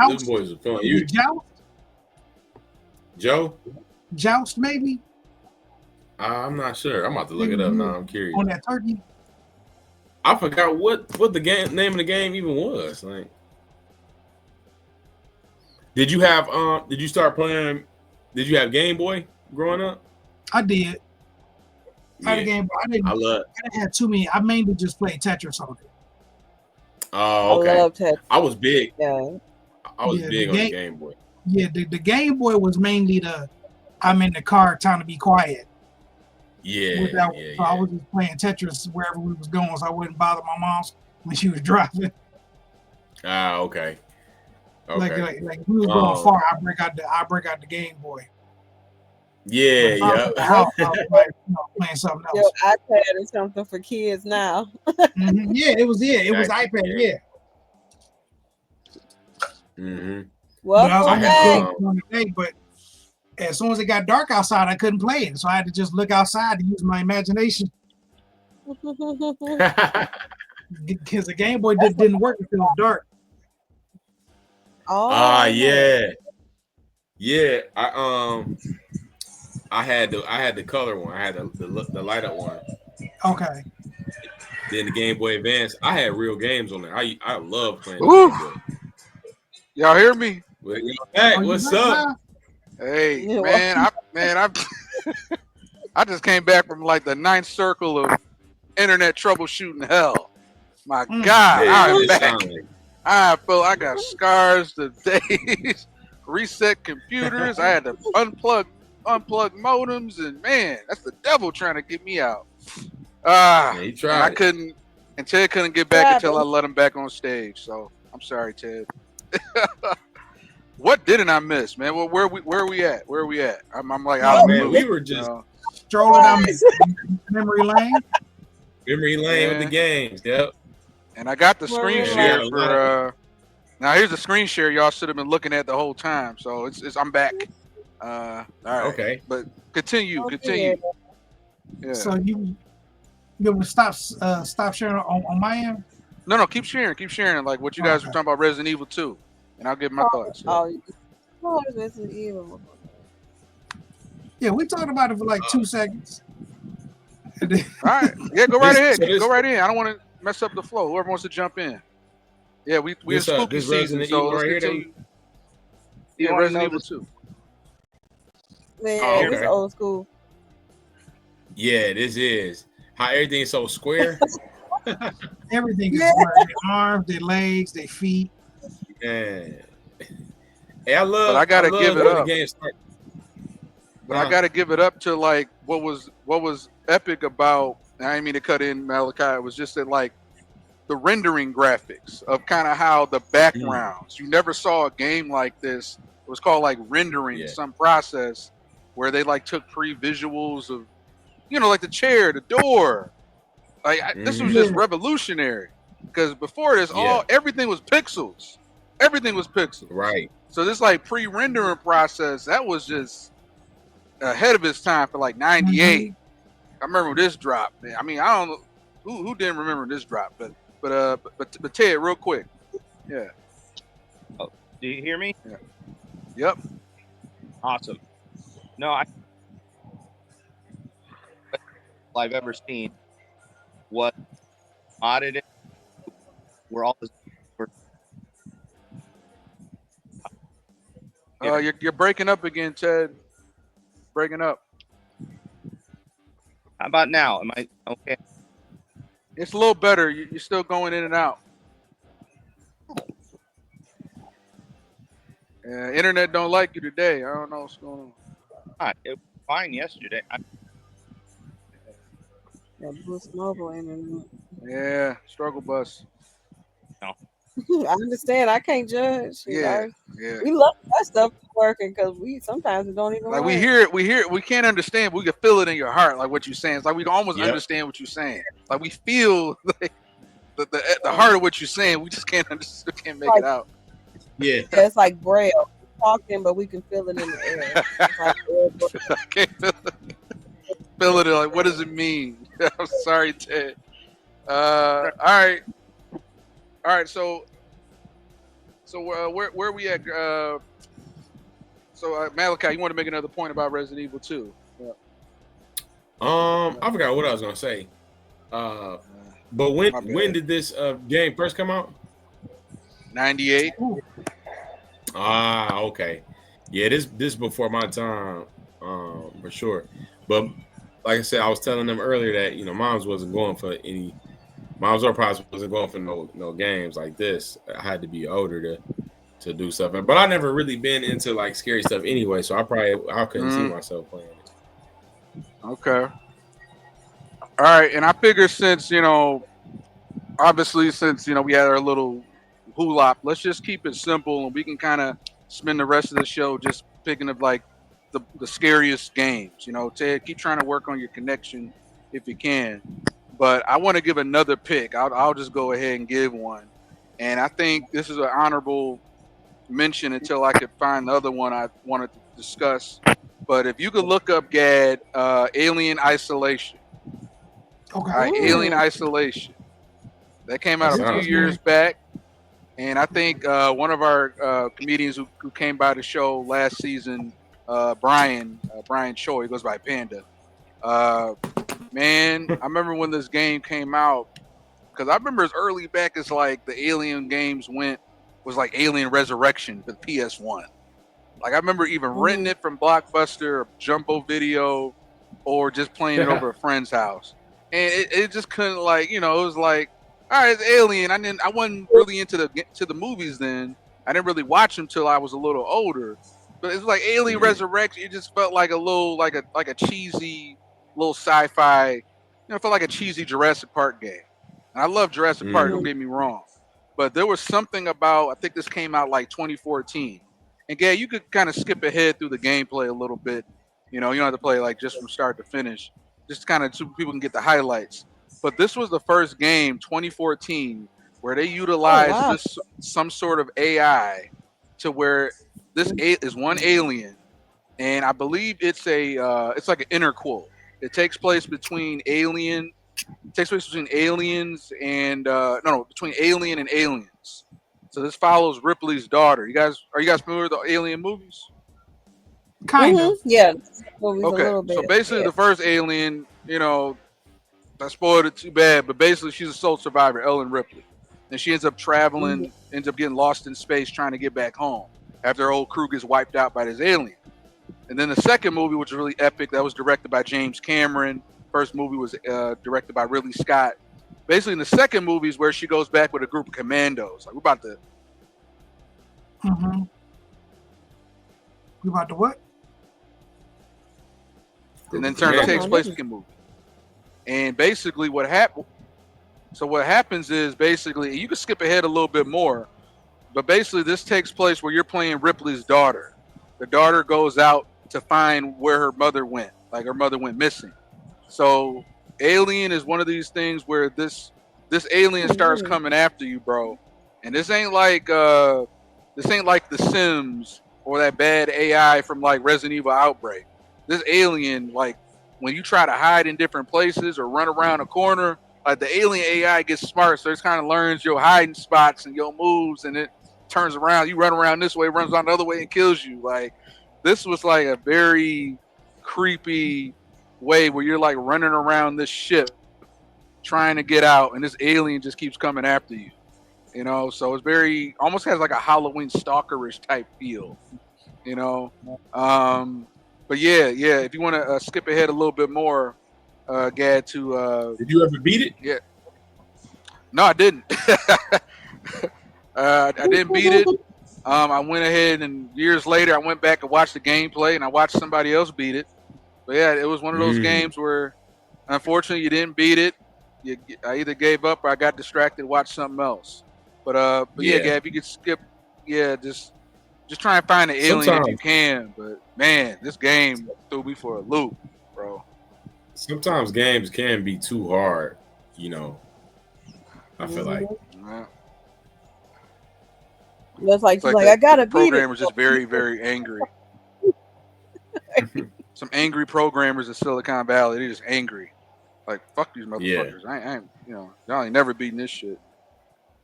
You Joust? Joe? Joust, maybe? I'm not sure. I'm about to look it up now. I'm curious. On that turkey? I forgot what the name of the game even was. Like, did you start playing? Did you have Game Boy growing up? I did. I had a Game Boy. I didn't have too many. I mainly just played Tetris on it. Oh, okay. I love Tetris. I was big. Yeah. I was big on the Game Boy. Yeah, the Game Boy was mainly I'm in the car, time to be quiet. Yeah, So I was just playing Tetris wherever we was going, so I wouldn't bother my mom when she was driving. Ah, okay. Like if we was going far, I break out the Game Boy. Yeah, I was like, playing something else. Your iPad is something for kids now. Mm-hmm. Yeah, it was iPad. Yeah. Mm-hmm. But as soon as it got dark outside, I couldn't play it, so I had to just look outside to use my imagination. Because the Game Boy didn't work if it was dark. Oh, yeah. I had the color one. I had the light up one. Okay. Then the Game Boy Advance. I had real games on there. I love playing. Y'all hear me? What's up? Hey, man, I just came back from like the 9th circle of internet troubleshooting hell. My God, I'm back. I feel I got scars the days, reset computers. I had to unplug modems, and man, that's the devil trying to get me out. He tried. I couldn't, and Ted couldn't get back until I let him back on stage. So I'm sorry, Ted. What didn't I miss, man? Well, where are we at? I'm like, we were just strolling down memory lane. Memory lane with the games, yep. And I got the screen share for. Now here's the screen share y'all should have been looking at the whole time. So it's I'm back. All right. Okay. But continue. Yeah. So you will stop sharing on my end? No, keep sharing like what you guys were talking about Resident Evil 2. And I'll give my thoughts. Resident Evil. Yeah, we talked about it for like 2 seconds. All right. Yeah, go right ahead. Go right in. I don't want to mess up the flow. Whoever wants to jump in. Yeah, we in spooky season, so let's continue. Yeah, Resident Evil 2. Man, it's old school. Yeah, this is. How everything's so square. Everything is square. Their arms, their legs, their feet. Yeah. Hey, I love. But I gotta give it up. But I gotta give it up to like what was epic about. I didn't mean to cut in Malachi. It was just that like the rendering graphics of kind of how the backgrounds. You never saw a game like this. It was called like rendering some process where they like took pre-visuals of, like the chair, the door. Like this was just revolutionary, because before this, everything was pixels. Everything was pixels. Right. So this like pre-rendering process, that was just ahead of its time for like '98. I remember when this dropped. Man. I mean, I don't know who didn't remember this drop, but Ted, real quick, yeah. Oh, do you hear me? Yeah. Yep. Awesome. No, I've ever seen what audited were all the. You're breaking up again, Ted. Breaking up. How about now? Am I okay? It's a little better. You're still going in and out. Internet don't like you today. I don't know what's going on. It was fine yesterday. That Boost Mobile internet. Yeah, struggle bus. No. I understand. I can't judge. Yeah. We love that stuff working because we sometimes it don't even like work. we hear it. We can't understand. But we can feel it in your heart, like what you're saying. It's like we can almost understand what you're saying. Like we feel like the heart of what you're saying. We just can't understand. Can't make it out. Yeah. It's like Braille. We're talking, but we can feel it in the air. I can't feel it. Feel it. Like, what does it mean? I'm sorry, Ted. All right. So where are we at? So Malachi, you want to make another point about Resident Evil 2? Yeah. I forgot what I was gonna say. But when did this game first come out? 98. Okay. Yeah, this before my time, for sure. But like I said, I was telling them earlier that Moms wasn't going for any. Moms or Pops wasn't going for no games like this. I had to be older to do stuff. But I never really been into like scary stuff anyway, so I couldn't see myself playing it. Okay. All right, and I figure since obviously since we had our little hula, let's just keep it simple, and we can kind of spend the rest of the show just picking up like the scariest games. Ted, keep trying to work on your connection if you can. But I want to give another pick. I'll just go ahead and give one, and I think this is an honorable mention until I could find the other one I wanted to discuss. But if you could look up, Gad, Alien Isolation. Okay. All right, Alien Isolation. That came out a few years back. And I think one of our comedians who came by the show last season, Brian Choi, he goes by Panda. Man, I remember when this game came out, because I remember as early back as like the Alien games was like Alien Resurrection for the PS1. Like I remember even renting it from Blockbuster, Jumbo Video, or just playing it over a friend's house. And it just couldn't it was like, all right, it's Alien. I wasn't really into the movies then. I didn't really watch them till I was a little older. But it's like Alien Resurrection. It just felt like a little like a cheesy little sci-fi. It felt like a cheesy Jurassic Park game. And I love Jurassic Park. Don't get me wrong. But there was something about, I think this came out like 2014. And Gay, you could kind of skip ahead through the gameplay a little bit. You don't have to play like just from start to finish. Just kind of so people can get the highlights. But this was the first game, 2014, where they utilized some sort of AI to where this is one alien, and I believe it's like an interquel. It takes place between aliens and between Alien and Aliens. So this follows Ripley's daughter. Are you guys familiar with the Alien movies? Kind of. Yeah. Okay. So basically, the first Alien, I spoiled it too bad, but basically she's a sole survivor, Ellen Ripley. And she ends up traveling, ends up getting lost in space trying to get back home after her old crew gets wiped out by this alien. And then the second movie, which was really epic, that was directed by James Cameron. First movie was directed by Ridley Scott. Basically, in the second movie is where she goes back with a group of commandos. Like, we're about to... We about to what? And then takes place in the movie. And basically what happens is basically, you can skip ahead a little bit more, but basically this takes place where you're playing Ripley's daughter. The daughter goes out to find where her mother went. Like her mother went missing. So Alien is one of these things where this alien starts coming after you, bro. And this ain't like The Sims or that bad AI from like Resident Evil Outbreak. This alien, like when you try to hide in different places or run around a corner, like the alien AI gets smart, so it kind of learns your hiding spots and your moves, and it turns around. You run around this way, runs on the other way, and kills you. Like this was like a very creepy way where you're like running around this ship trying to get out, and this alien just keeps coming after you. You know, so it's very almost has like a Halloween stalkerish type feel. You know, but yeah. If you want to skip ahead a little bit more, Gad, to did you ever beat it? Yeah. No, I didn't. I didn't beat it. I went ahead and years later I went back and watched the gameplay and I watched somebody else beat it. But yeah, it was one of those games where unfortunately you didn't beat it. I either gave up or I got distracted, watched something else. But yeah, if you could skip, just try and find an alien if you can. But man, this game threw me for a loop, bro. Sometimes games can be too hard, you know. I feel like. Yeah. It's like I gotta beat it. Programmers just very, very angry. Some angry programmers in Silicon Valley. They're just angry. Like fuck these motherfuckers. I ain't, y'all ain't never beating this shit.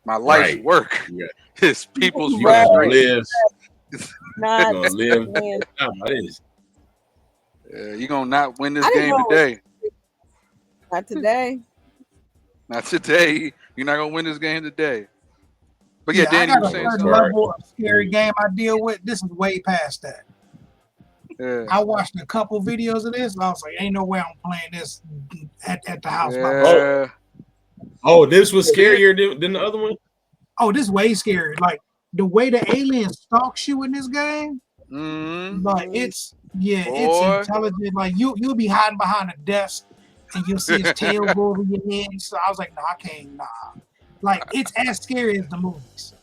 My life's work is people's frustration. Not gonna live. You're gonna not win this game today. Not today. Not today. You're not gonna win this game today. But yeah, Danny I got was a saying certain something. level of scary game I deal with. This is way past that. Yeah. I watched a couple videos of this, and I was like, "Ain't no way I'm playing this at the house." Yeah. Oh, this was scarier than the other one. Oh, this is way scarier. Like the way the alien stalks you in this game. Like it's intelligent. Like you'll be hiding behind a desk and you'll see his tail go over your head. So I was like, no, I can't. Nah. Like it's as scary as the movies.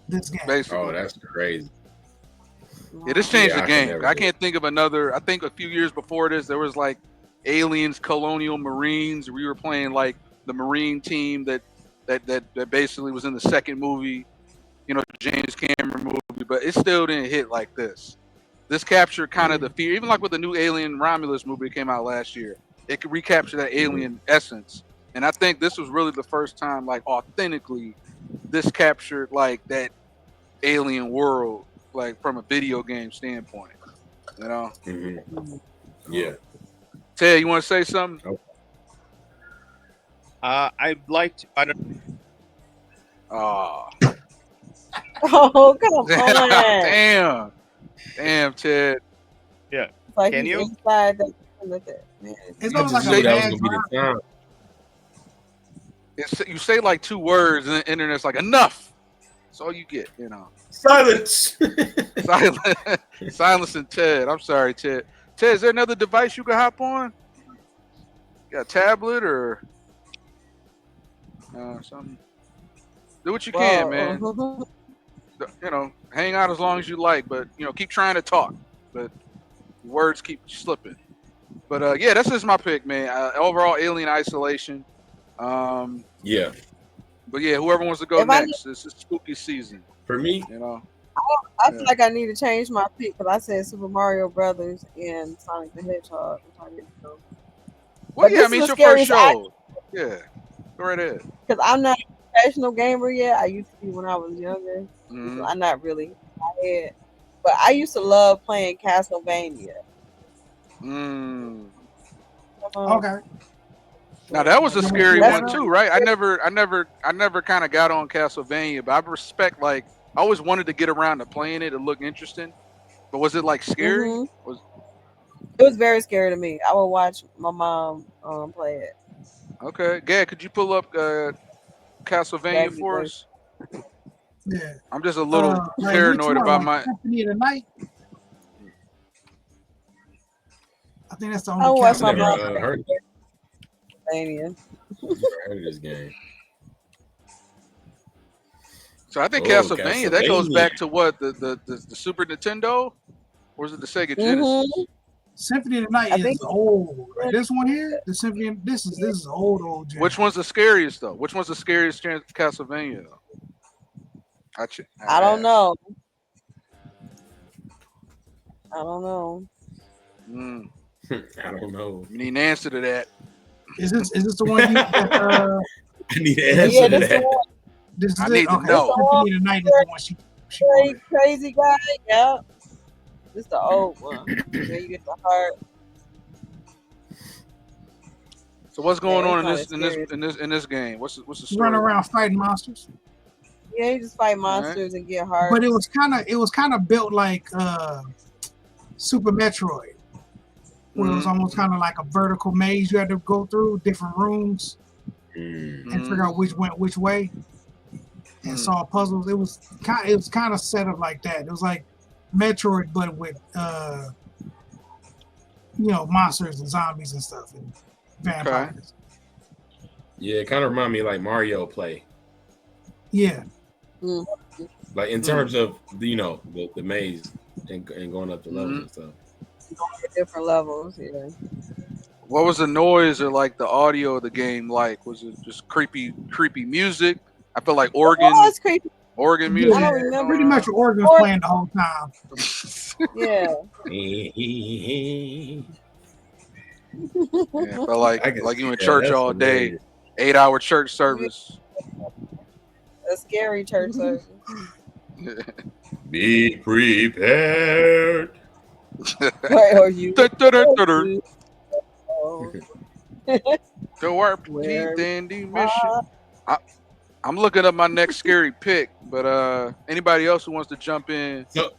This game. Basically. Oh, that's crazy. Yeah, this changed the game. I can't think of another. I think a few years before this, there was like Aliens, Colonial Marines. We were playing like the Marine team that basically was in the second movie, James Cameron movie, but it still didn't hit like this. This captured kind of the fear, even like with the new Alien Romulus movie that came out last year. It could recapture that alien essence, and I think this was really the first time, like authentically, this captured like that alien world, like from a video game standpoint. Yeah. Ted, you want to say something? I'd like to. I don't. Oh, come on! Damn, Ted. Yeah. Like Can you? Inside the, with it, man. It's almost like that was a gonna be the time. You say like two words, and the internet's like enough. That's all you get, Silence. Silencing Ted. I'm sorry, Ted. Ted, is there another device you can hop on? You got a tablet or something? Do what you can, man. Hang out as long as you like, but keep trying to talk. But words keep slipping. But yeah, that's just my pick, man. Overall, Alien Isolation. Yeah. But yeah, whoever wants to go next, this is spooky season. For me, I feel like I need to change my pick because I said Super Mario Brothers and Sonic the Hedgehog. Well, yeah, I mean, it's your first show. Yeah, go right ahead. Because I'm not a professional gamer yet. I used to be when I was younger. So I'm not really in my head. But I used to love playing Castlevania. Okay. Now that was a scary one too, right? I never kind of got on Castlevania, but I respect, like, I always wanted to get around to playing it. It looked interesting, but was it like scary? It was very scary to me. I would watch my mom play it. Okay, Gad, could you pull up Castlevania for us? Yeah. I'm just a little paranoid about my Symphony of the Night. I think that's the only. I watched my mom. heard Castlevania. of this game. So I think Castlevania that goes back to what the Super Nintendo, or is it the Sega Genesis? Symphony of the Night is old. Like this one here, the Symphony. This is old. Jam. Which one's the scariest though? Which one's the scariest Castlevania though? I don't know. I don't know. I don't know. You need an answer to that. Is this the one? I need an answer to that. This is I need to know. Symphony of the Night is the one she crazy guy. Yeah. This is the old one. Where you get the heart. So what's going on in this game? What's the story? Run around fighting monsters. Yeah, you just fight monsters and get hearts. But it was kind of built like Super Metroid, where it was almost kind of like a vertical maze you had to go through different rooms and figure out which went which way and solve puzzles. It was kind of set up like that. It was like Metroid, but with monsters and zombies and stuff and vampires. Okay. Yeah, it kind of reminded me of like Mario play. Yeah. Like in terms of the maze and going up the levels and stuff. Going to different levels, yeah. What was the noise or like the audio of the game like? Was it just creepy music? I felt like organ. Oh, it's creepy. Organ music. I don't remember. Pretty much organ was playing the whole time. Yeah. Yeah, felt like you in church all day. 8-hour church service. A scary church service. Be prepared. Where are you? The warp dandy mission. I'm looking up my next scary pick, but anybody else who wants to jump in? So,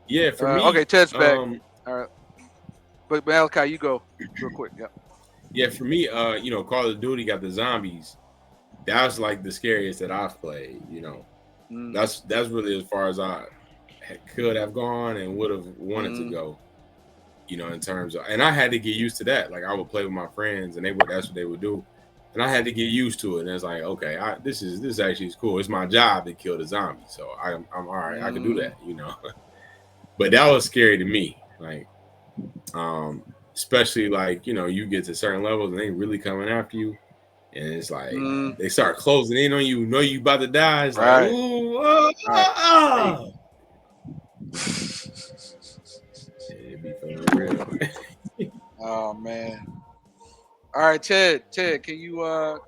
yeah, for me. Okay, Ted's back. All right, but Malachi, you go real quick. Yep. Yeah, for me, Call of Duty got the zombies. That was like the scariest that I've played. That's really as far as I could have gone and would have wanted to go. In terms of, and I had to get used to that. Like I would play with my friends, and that's what they would do, and I had to get used to it. And it's like, okay, this actually is cool. It's my job to kill the zombie, so I'm all right. I can do that, But that was scary to me, like, especially like you get to certain levels and they really coming after you, and it's like they start closing in on you. Know you about to die. It's like, ooh, It'd be feeling real. Oh man. All right, Ted, can you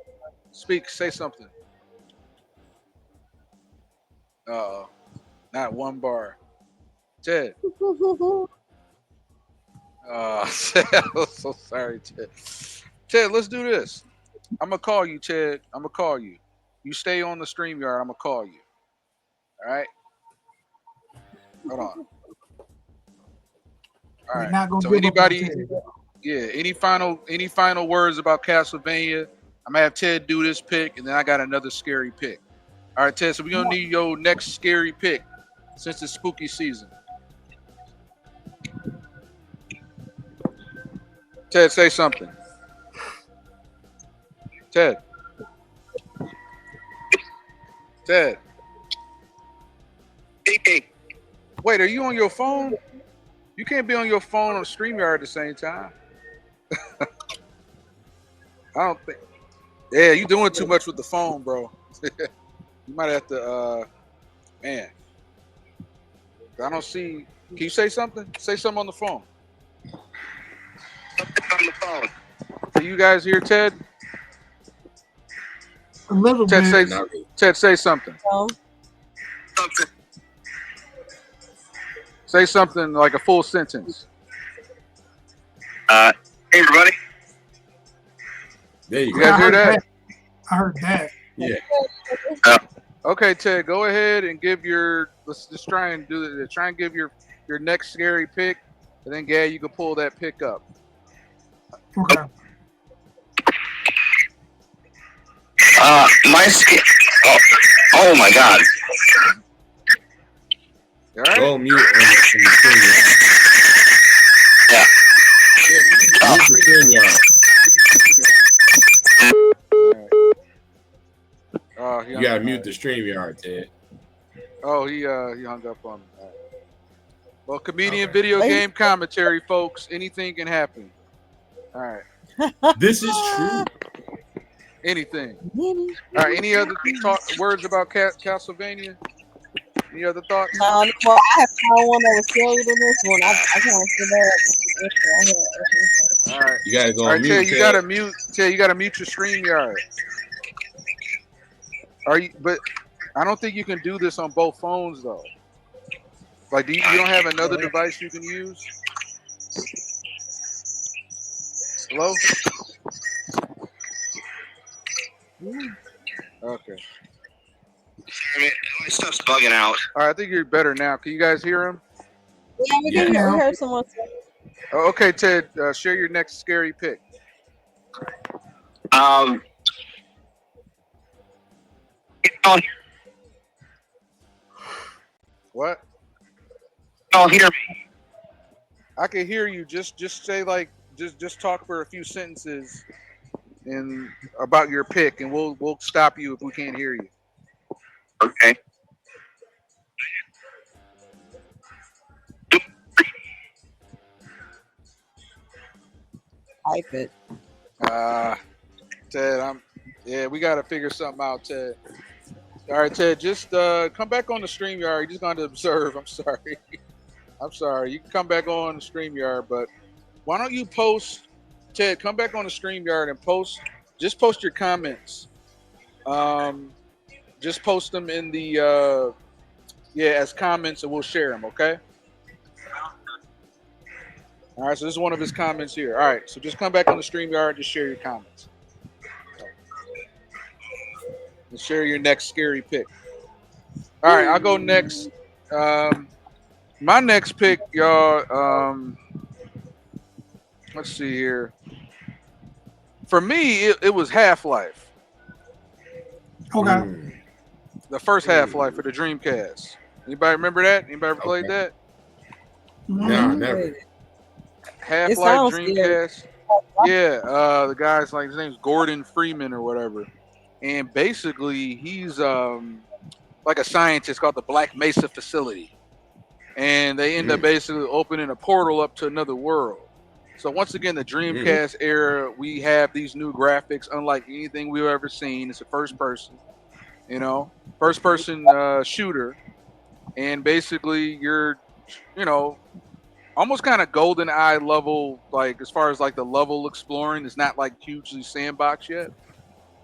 say something? Not one bar. Ted. I'm so sorry, Ted. Ted, let's do this. I'm gonna call you, Ted. I'm gonna call you. You stay on the StreamYard. I'm gonna call you. All right. Hold on. All right. So anybody, any final words about Castlevania? I'm gonna have Ted do this pick, and then I got another scary pick. All right, Ted. So we're gonna need your next scary pick since it's spooky season. Ted, say something. Ted. Wait, are you on your phone? You can't be on your phone on StreamYard at the same time. I don't think. Yeah, you're doing too much with the phone, bro. You might have to, man. I don't see. Can you say something? Say something on the phone. On the phone. Are you guys hear Ted? A little Ted, bit. Ted, say something. Say something like a full sentence. Hey, everybody. There you go. You guys hear that? I heard that. Yeah. Okay, Ted, go ahead and give your. Let's just try and do it. Try and give your next scary pick, and then Gad, you can pull that pick up. Okay. Oh my God. All right. Go on mute on the screen. Yeah. You gotta mute the StreamYard, Ted. Oh, he hung up on me. Well, comedian video game commentary, folks. Anything can happen. All right. This is true. Anything. All right. Any other words about Castlevania? Any other thoughts? Well, I have found one that was scarier than this one. I kind of feel All right. You gotta go All right, on mute. Ted, you gotta mute. Ted, you gotta mute your StreamYard. But I don't think you can do this on both phones though. Like, you don't have another device you can use? Hello? Okay. My stuff's bugging out. All right, I think you're better now. Can you guys hear him? Yeah, we can hear someone say. Oh, okay, Ted, share your next scary pick. What? Oh, hear me. I can hear you. Just say just talk for a few sentences and about your pick, and we'll stop you if we can't hear you. Okay. Type it. Ted, we gotta figure something out, Ted. All right, Ted, just come back on the StreamYard. You're just going to observe. I'm sorry. I'm sorry. You can come back on the StreamYard, but why don't you post, Ted, come back on the StreamYard and post your comments. Just post them in the, as comments, and we'll share them, okay? All right, so this is one of his comments here. All right, so just come back on the StreamYard and just share your comments. And share your next scary pick. All right, I'll go next. My next pick, y'all. Let's see here. For me, it was Half-Life. Okay. The first Half-Life for the Dreamcast. Anybody remember that? Anybody ever played that? No, never. Half-Life Dreamcast. Yeah, the guy's his name's Gordon Freeman or whatever. And basically, he's like a scientist called the Black Mesa facility. And they end up basically opening a portal up to another world. So once again, the Dreamcast era, we have these new graphics, unlike anything we've ever seen. It's a first person shooter. And basically, you're, almost kind of GoldenEye level, like as far as like the level exploring. It's not like hugely sandbox yet.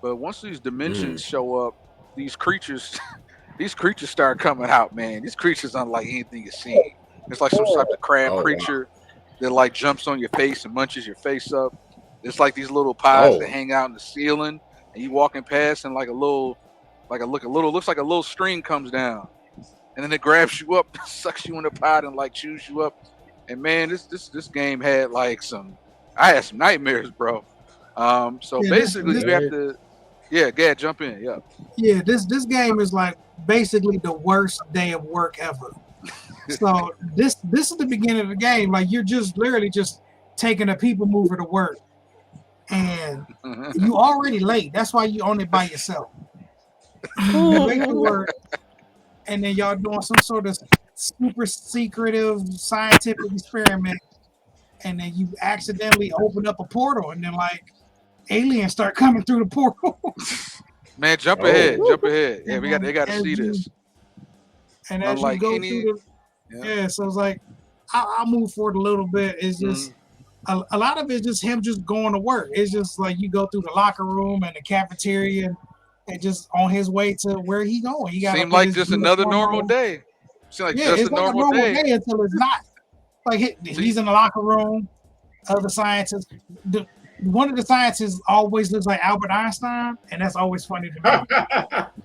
But once these dimensions show up, these creatures start coming out, man. These creatures unlike anything you've seen. It's like some type of crab creature that like jumps on your face and munches your face up. It's like these little pods that hang out in the ceiling, and you walking past, and looks like a little string comes down, and then it grabs you up, sucks you in the pod, and like chews you up. And man, this game had I had some nightmares, bro. So basically, you have to. Yeah, Gad, jump in. Yeah. Yeah, this game is like basically the worst day of work ever. So this is the beginning of the game. Like you're just literally just taking a people mover to work, and you already late. That's why you own it by yourself. You late to work, and then y'all doing some sort of super secretive scientific experiment, and then you accidentally open up a portal, and then aliens start coming through the portal. Man, jump ahead. Yeah, they got to see this. And as you go through so it's like I'll move forward a little bit. It's just a lot of it's just him just going to work. It's just like you go through the locker room and the cafeteria, and just on his way to where he going. He got seemed like just another normal day. Seemed like just it's a normal day until it's not. Like he's in the locker room. Other scientists. One of the scientists always looks like Albert Einstein, and that's always funny to me.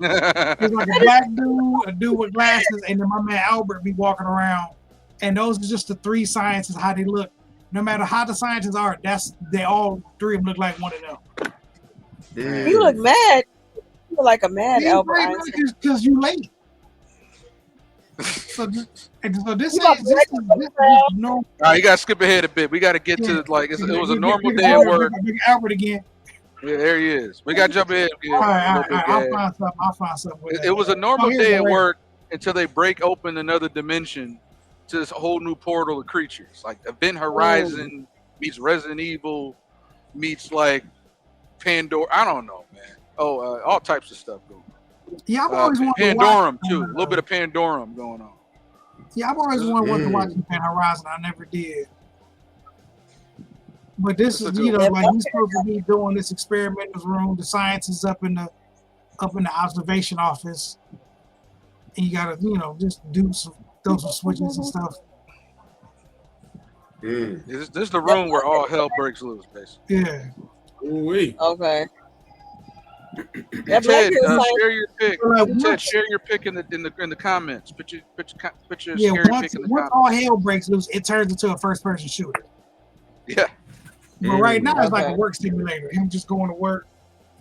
It's like a black dude, a dude with glasses, and then my man Albert be walking around. And those are just the three scientists, how they look. No matter how the scientists are, they all three of them look like one of them. You look mad. You look like a mad Albert Einstein. Because you late. So this is normal. All right, you got to skip ahead a bit. We got to get to it was a normal day at work. Albert again. Yeah, there he is. We got to jump ahead. All right. I'll find something. It was a normal day at work until they break open another dimension to this whole new portal of creatures. Like Event Horizon meets Resident Evil meets like Pandora. I don't know, man. All types of stuff going on. Yeah, I've always wanted Pandorum to watch, too. A little bit of Pandorum going on. Yeah, I've always wanted to watch Event Horizon. I never did. But this is, you know, like he's supposed to be doing this experimental room. The science is up in the observation office, and you gotta, you know, just throw some switches and stuff. This is the room where all hell breaks loose, basically. Yeah. Okay. Ted, share your pick. Ted, share your pick in the comments. Put your scary pick in the comments. Once all hell breaks loose, it turns into a first-person shooter. Yeah. But right now it's like a work simulator. Him just going to work.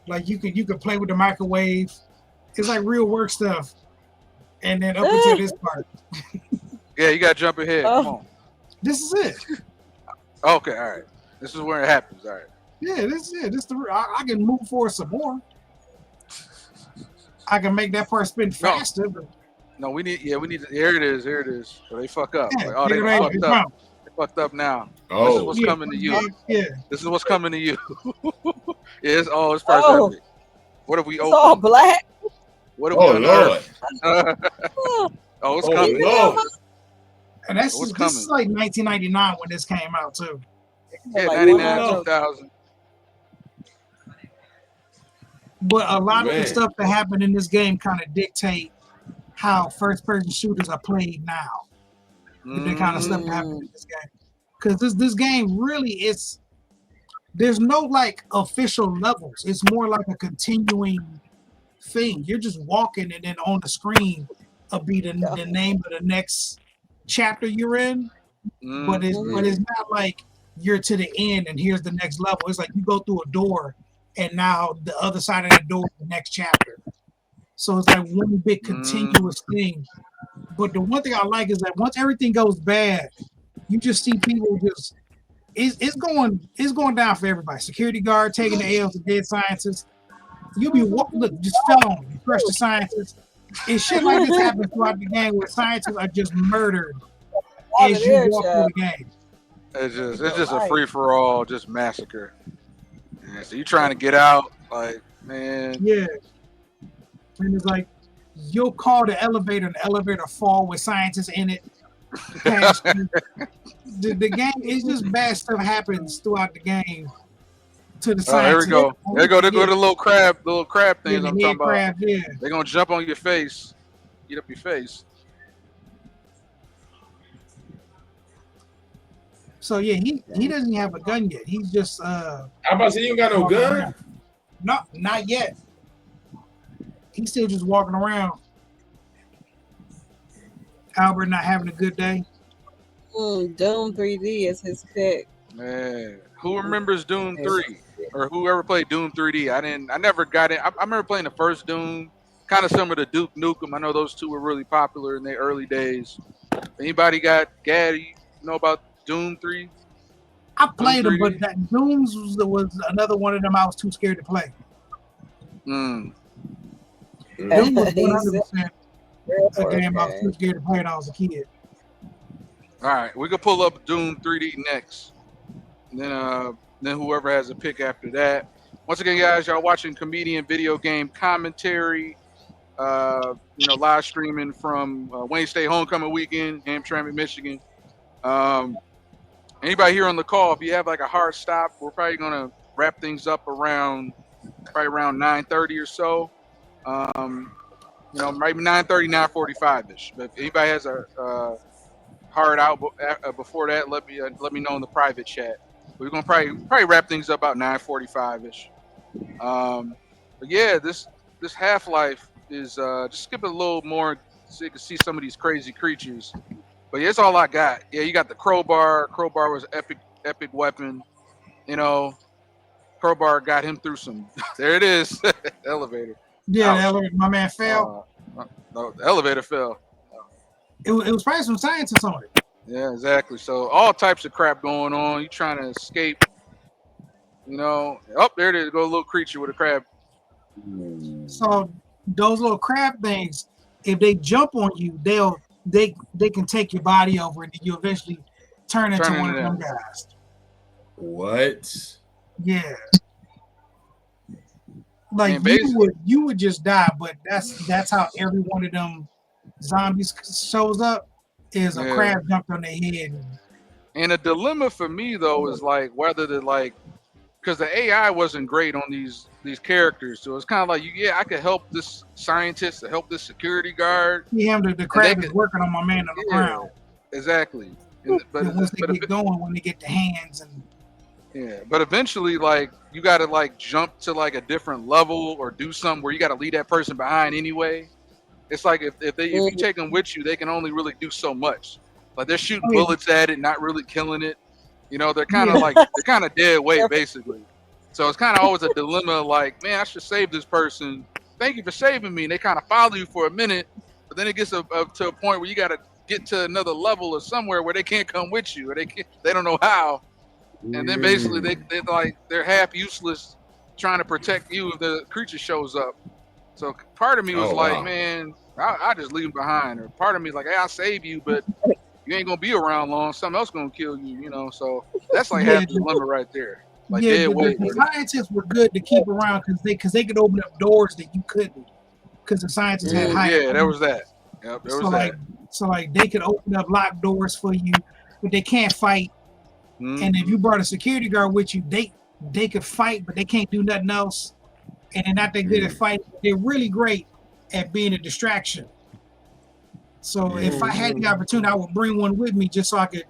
Like you can play with the microwave. It's like real work stuff. And then up until this part. Yeah, you gotta jump ahead. Come on. This is it. Okay, all right. This is where it happens. All right. Yeah, this is it. I can move forward some more. I can make that part spin faster. No, we need. Here it is. So they fuck up. Yeah, like, they fucked up. They fucked up now. This is what's coming to you. Yeah. This is what's coming to you. It's first epic. What have we opened? It's all black. What have we unearthed? It's coming. Lord. And this is like 1999 when this came out too. Yeah, 99, 2000. But a lot of the stuff that happened in this game kind of dictate how first-person shooters are played now. The kind of stuff that happened in this game. Because this game really there's no like official levels. It's more like a continuing thing. You're just walking and then on the screen will be the name of the next chapter you're in. But it's not like you're to the end and here's the next level. It's like you go through a door and now the other side of the door is the next chapter. So it's like one big continuous thing. But the one thing I like is that once everything goes bad, you just see people just it's going down for everybody. Security guard taking the L's to dead scientists. You'll be just fell on you, crush the scientists. It's shit like this happens throughout the game where scientists are just murdered as you walk through the game. It's just a free for all, just massacre. Yeah, so you're trying to get out, like, man. Yeah. And it's like you'll call the elevator and the elevator fall with scientists in it. The game, it's just bad stuff happens throughout the game to the scientists. There we go. There go the little crab things I'm talking about. Yeah. They're gonna jump on your face, eat up your face. So yeah, he doesn't have a gun yet. He's just How about you ain't got no gun? Around. No, not yet. He's still just walking around. Albert not having a good day. Doom 3D is his pick. Man, who remembers Doom 3 or whoever played Doom 3D? I never got it. I remember playing the first Doom, kind of similar to Duke Nukem. I know those two were really popular in their early days. Anybody got Gaddy? You know about Doom 3? I played them, but that Dooms was another one of them I was too scared to play. Doom was 100% a game I was too scared to play when I was a kid. All right, we can pull up Doom 3D next. And then whoever has a pick after that. Once again, guys, y'all watching Comedian Video Game Commentary. Live streaming from Wayne State Homecoming Weekend, Hamtramck, Michigan. Anybody here on the call, if you have like a hard stop, we're probably gonna wrap things up around 9:30 or so. Maybe 9:30, 9:45ish. But if anybody has a hard out before that, let me know in the private chat. We're gonna probably wrap things up about 9:45ish. But yeah, this Half-Life is just skip it a little more so you can see some of these crazy creatures. But yeah, that's all I got. Yeah, you got the crowbar. Crowbar was an epic weapon. Crowbar got him through some. There it is, elevator. Yeah, the elevator. My man fell. No, the elevator fell. It was probably some scientists on it. Yeah, exactly. So all types of crap going on. You trying to escape. There it is. Go a little creature with a crab. So those little crab things, if they jump on you, they'll they can take your body over and you eventually turn into one of them guys. What? Yeah. Like you would just die, but that's how every one of them zombies shows up is a crab jumped on their head. And a dilemma for me though is like whether to like, because the AI wasn't great on these characters, so it's kind of like I could help this scientist, to help this security guard. Yeah, the crab is working on my man on the ground. Exactly. But once they get going, when they get the hands and but eventually, like you got to like jump to like a different level or do something where you got to leave that person behind anyway. It's like if you take them with you, they can only really do so much. Like they're shooting bullets at it, not really killing it. You know, they're kind of like they're kind of dead weight basically. So it's kind of always a dilemma. Like, man, I should save this person. Thank you for saving me. And they kind of follow you for a minute, but then it gets up to a point where you got to get to another level or somewhere where they can't come with you, or they don't know how. And then basically they're half useless trying to protect you if the creature shows up. So part of me was man, I just leave him behind. Or part of me is like, hey, I'll save you, but you ain't gonna be around long. Something else gonna kill you, you know. So that's like half the dilemma right there. Like the scientists were good to keep around because they could open up doors that you couldn't, because the scientists had high. Yeah, there was that. Yep, there was that. So they could open up locked doors for you, but they can't fight. And if you brought a security guard with you, they could fight, but they can't do nothing else. And they're not that good at fighting. They're really great at being a distraction. So if I had the opportunity, I would bring one with me just so I could,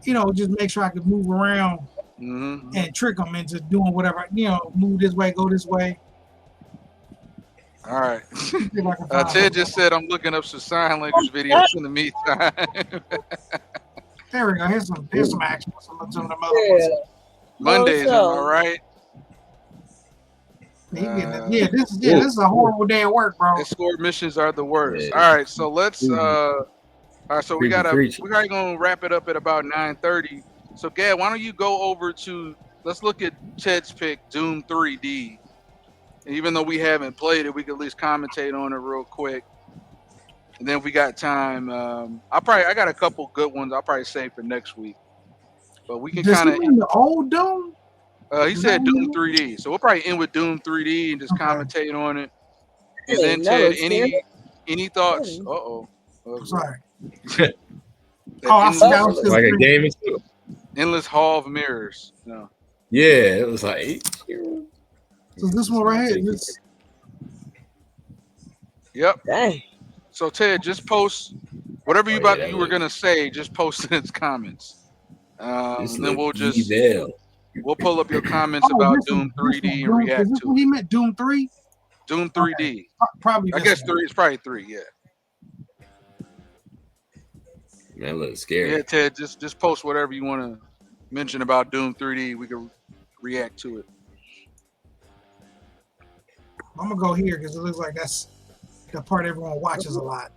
just make sure I could move around and trick them into doing whatever, move this way, go this way. All right. Ted just said I'm looking up some sign language videos in the meantime. There we go. Here's some action. Some of them other ones. Mondays, am I right? This is a horrible day of work, bro. Escort missions are the worst. All right, so let's all right, so we're gonna wrap it up at about 9:30. So Gad, why don't you go over to let's look at Ted's pick, Doom 3D. And even though we haven't played it, we can at least commentate on it real quick. And then if we got time, I got a couple good ones I'll probably save for next week. But we can kind of the old Doom. He said Doom 3D, so we'll probably end with Doom 3D and just commentate on it. And then Ted, any thoughts? Sorry. I forgot like a game. Endless Hall of Mirrors. No. Yeah, it was like. So this one right here. Yep. Dang. So Ted, just post whatever you were gonna say. Just post in its comments. And then we'll pull up your comments about Doom 3D and react to it. He meant Doom 3. Doom 3D. Probably. I guess 3. It's probably 3. Yeah. Man, looks scary. Yeah, Ted, just post whatever you want to mention about Doom 3D. We can react to it. I'm gonna go here because it looks like that's the part everyone watches a lot.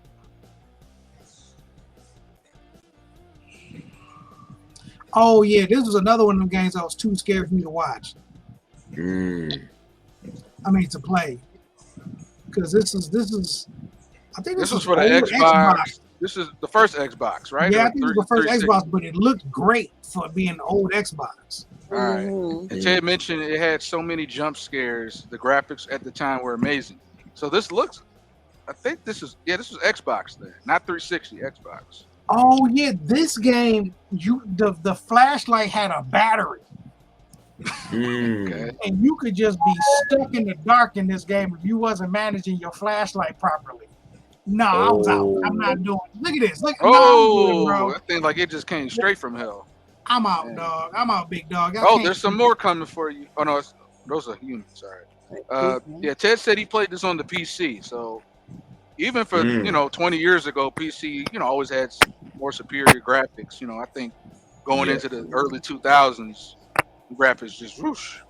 Oh yeah, this was another one of them games I was too scared for me to watch. I mean to play, because this is. I think this was for the Xbox. This is the first Xbox, right? Yeah, I think it was the first Xbox, but it looked great for being an old Xbox. All right. And Ted mentioned it had so many jump scares. The graphics at the time were amazing. So this looks, I think this is Xbox then, not 360, Xbox. Oh yeah, this game, the flashlight had a battery. Okay. And you could just be stuck in the dark in this game if you wasn't managing your flashlight properly. No, I was out. I'm not doing it. Look at this. Look, bro. That thing like it just came straight from hell. I'm out, dog. I'm out, big dog. There's some more coming for you. Oh no, those are humans. Sorry. Yeah, Ted said he played this on the PC. So even for 20 years ago, PC always had more superior graphics. I think going into the early 2000s, graphics just whoosh.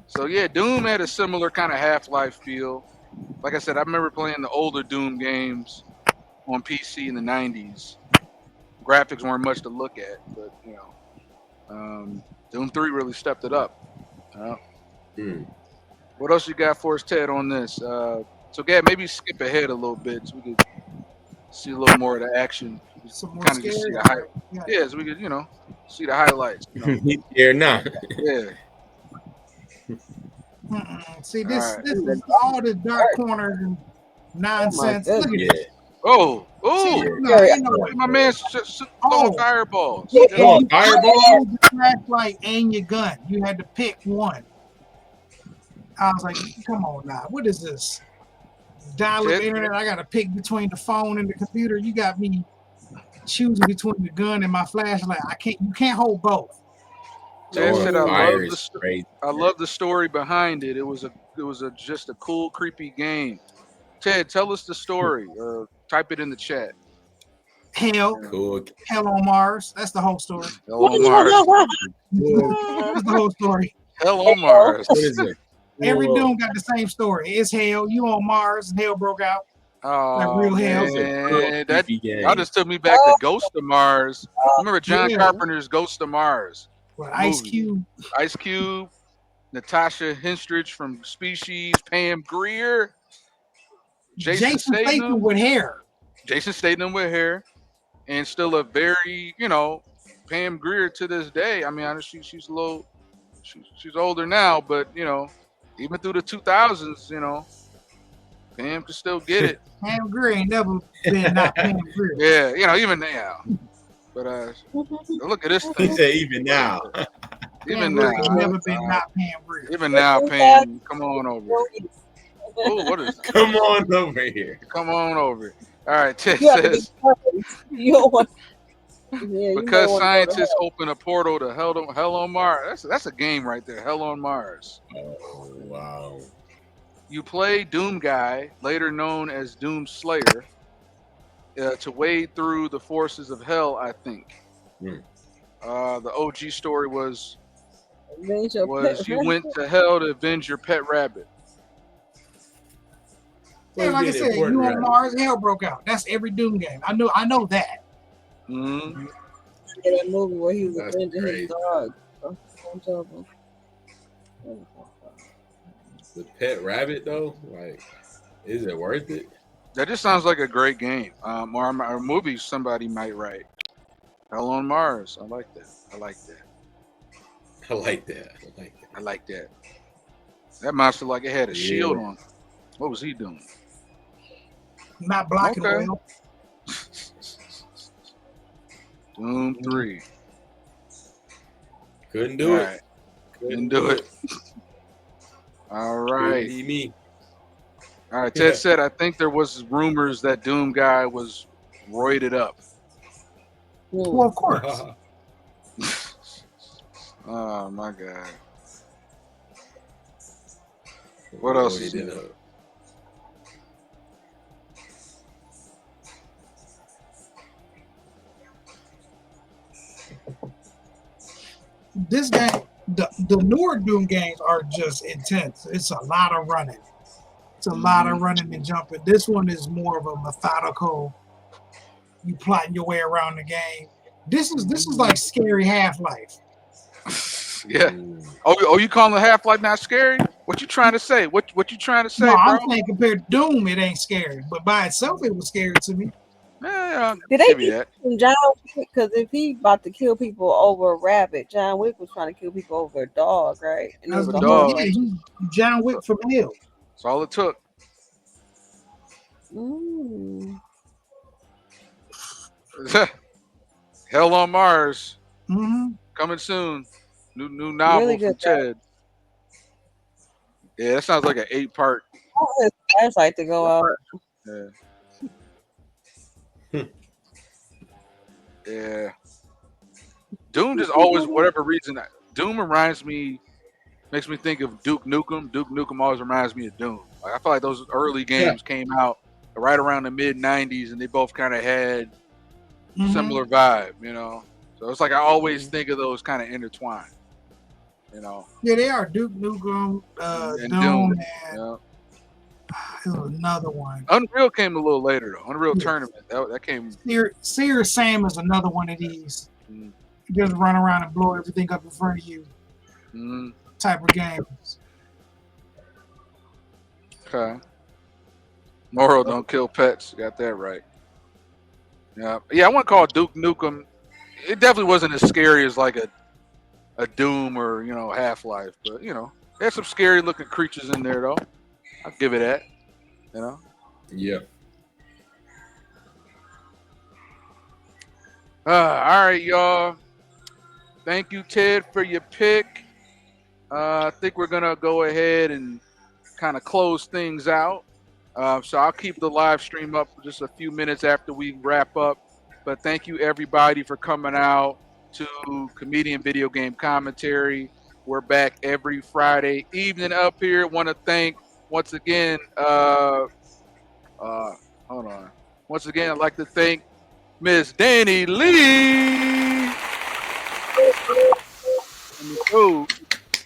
So yeah, Doom had a similar kind of Half-Life feel. Like I said, I remember playing the older Doom games on PC in the 90s. Graphics weren't much to look at, but Doom 3 really stepped it up. What else you got for us, Ted, on this? So Gab, maybe skip ahead a little bit so we could see a little more of the action. Some more Kind of just see scary. the highlights. Yeah, so we could, see the highlights. He's here now. Yeah. See, All this right. this is all the dark corners and nonsense. Look at this. Oh, See, oh! no, ain't no way. My man's throwing fireballs. Throwing fireballs? The flashlight and your gun. You had to pick one. I was like, come on now. What is this? Dial-up internet. I got to pick between the phone and the computer. You got me choosing between the gun and my flashlight. You can't hold both. Ted said, I love the story behind it. It was just a cool, creepy game. Ted, tell us the story. Type it in the chat. Hell on Mars. That's the whole story. Hell on Mars. That's the whole story. Hell on Mars. What is it? Every Doom got the same story. It's hell. You on Mars and hell broke out. Oh, like real hell. Y'all just took me back to Ghost of Mars. Remember John Carpenter's Ghost of Mars? Well, Ice Cube, Natasha Henstridge from Species, Pam Grier, Jason Statham with hair. Jason Statham with hair, and still a very, Pam Grier to this day. I mean, honestly, she's a little, she's older now, but even through the 2000s, Pam could still get it. Pam Grier ain't never been not Pam Grier. Yeah, even now. But look at this thing. He said even now. Even Pam now. ain't never been not Pam Grier. Even now, Pam, come on over. Oh, what is that? Come on over here. Come on over. All right, Ted says. You don't want. Because scientists open a portal to Hell on Mars. That's a game right there. Hell on Mars. Oh wow. You play Doom Guy, later known as Doom Slayer, to wade through the forces of hell, I think. The OG story was you went to hell to avenge your pet rabbit. Yeah, like I said, you on Mars, hell broke out. That's every Doom game. I know that. Mm-hmm. That movie where he was avenging his dog. The pet rabbit though, like, is it worth it? That just sounds like a great game. Or a movie somebody might write. Hell on Mars. I like that. I like that. That monster like it had a shield on. What was he doing? Not blocking well. Doom 3. Couldn't do it. Couldn't do it. All right. Couldn't be me. All right. Ted said, I think there was rumors that Doom Guy was roided up. Well, of course. Oh my God. What else is there? This game, the newer Doom games are just intense. It's a lot of running. It's a lot of running and jumping. This one is more of a methodical. You plotting your way around the game. This is like scary Half-Life. Yeah. Oh, you calling Half-Life not scary? What you trying to say? What you trying to say, No, bro? I'm saying compared to Doom, it ain't scary. But by itself, it was scary to me. Yeah, did they teach John Wick? Because if he about to kill people over a rabbit, John Wick was trying to kill people over a dog, right? And it was a dog. Yeah, John Wick from hell. That's all it took. Hell on Mars. Coming soon. New novel really from Ted. Yeah, that sounds like an 8-part. That's like to go out. Yeah. Yeah. Doom just always, whatever reason, Doom makes me think of Duke Nukem. Duke Nukem always reminds me of Doom. Like, I feel like those early games came out right around the mid-90s, and they both kind of had similar vibe, So it's like I always think of those kind of intertwined, Yeah, they are. Duke Nukem, and Doom, and there was another one. Unreal came a little later, though. Unreal Tournament. That came. Sears Sam is another one of these. You just run around and blow everything up in front of you. Type of games. Okay. Moral, don't kill pets. Got that right. Yeah, I want to call Duke Nukem. It definitely wasn't as scary as like a Doom or Half-Life, but there's some scary looking creatures in there though. I'll give it that. Yeah. All right, y'all. Thank you, Ted, for your pick. I think we're gonna go ahead and kind of close things out. So I'll keep the live stream up for just a few minutes after we wrap up. But thank you everybody for coming out to Comedian Video Game Commentary. We're back every Friday evening up here. Want to thank once again. Hold on. Once again, I'd like to thank Miss Danny Lee. And the crew.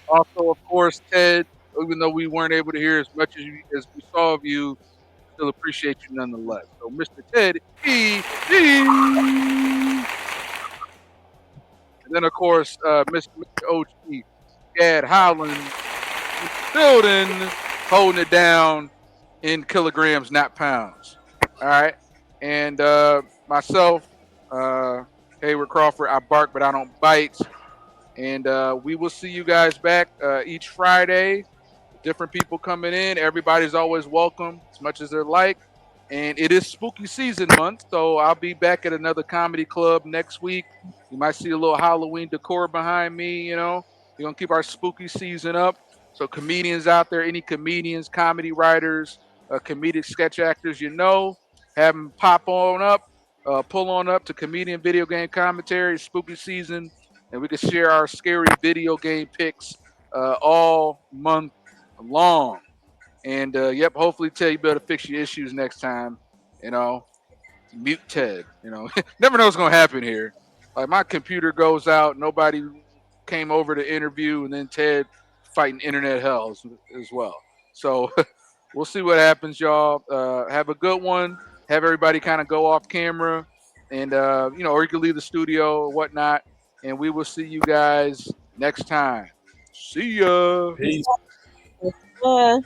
Also, of course, Ted. Even though we weren't able to hear as much as we saw of you, still appreciate you nonetheless. So, Mr. Ted E.D. And then, of course, Mr. OG, Gad Howland, building, holding it down in kilograms, not pounds. All right. And myself, Hayward Crawford, I bark, but I don't bite. And we will see you guys back each Friday. Different people coming in. Everybody's always welcome as much as they're like. And it is spooky season month, so I'll be back at another comedy club next week. You might see a little Halloween decor behind me, We're going to keep our spooky season up. So comedians out there, any comedians, comedy writers, comedic sketch actors, have them pop on up, pull on up to Comedian Video Game Commentary, spooky season, and we can share our scary video game picks all month long. And hopefully Ted, you better fix your issues next time. Mute Ted. Never know what's gonna happen here. Like my computer goes out, nobody came over to interview, and then Ted fighting internet hell as well. So we'll see what happens, y'all. Have a good one. Have everybody kind of go off camera, and or you can leave the studio or whatnot. And we will see you guys next time. See ya. Peace. Yeah.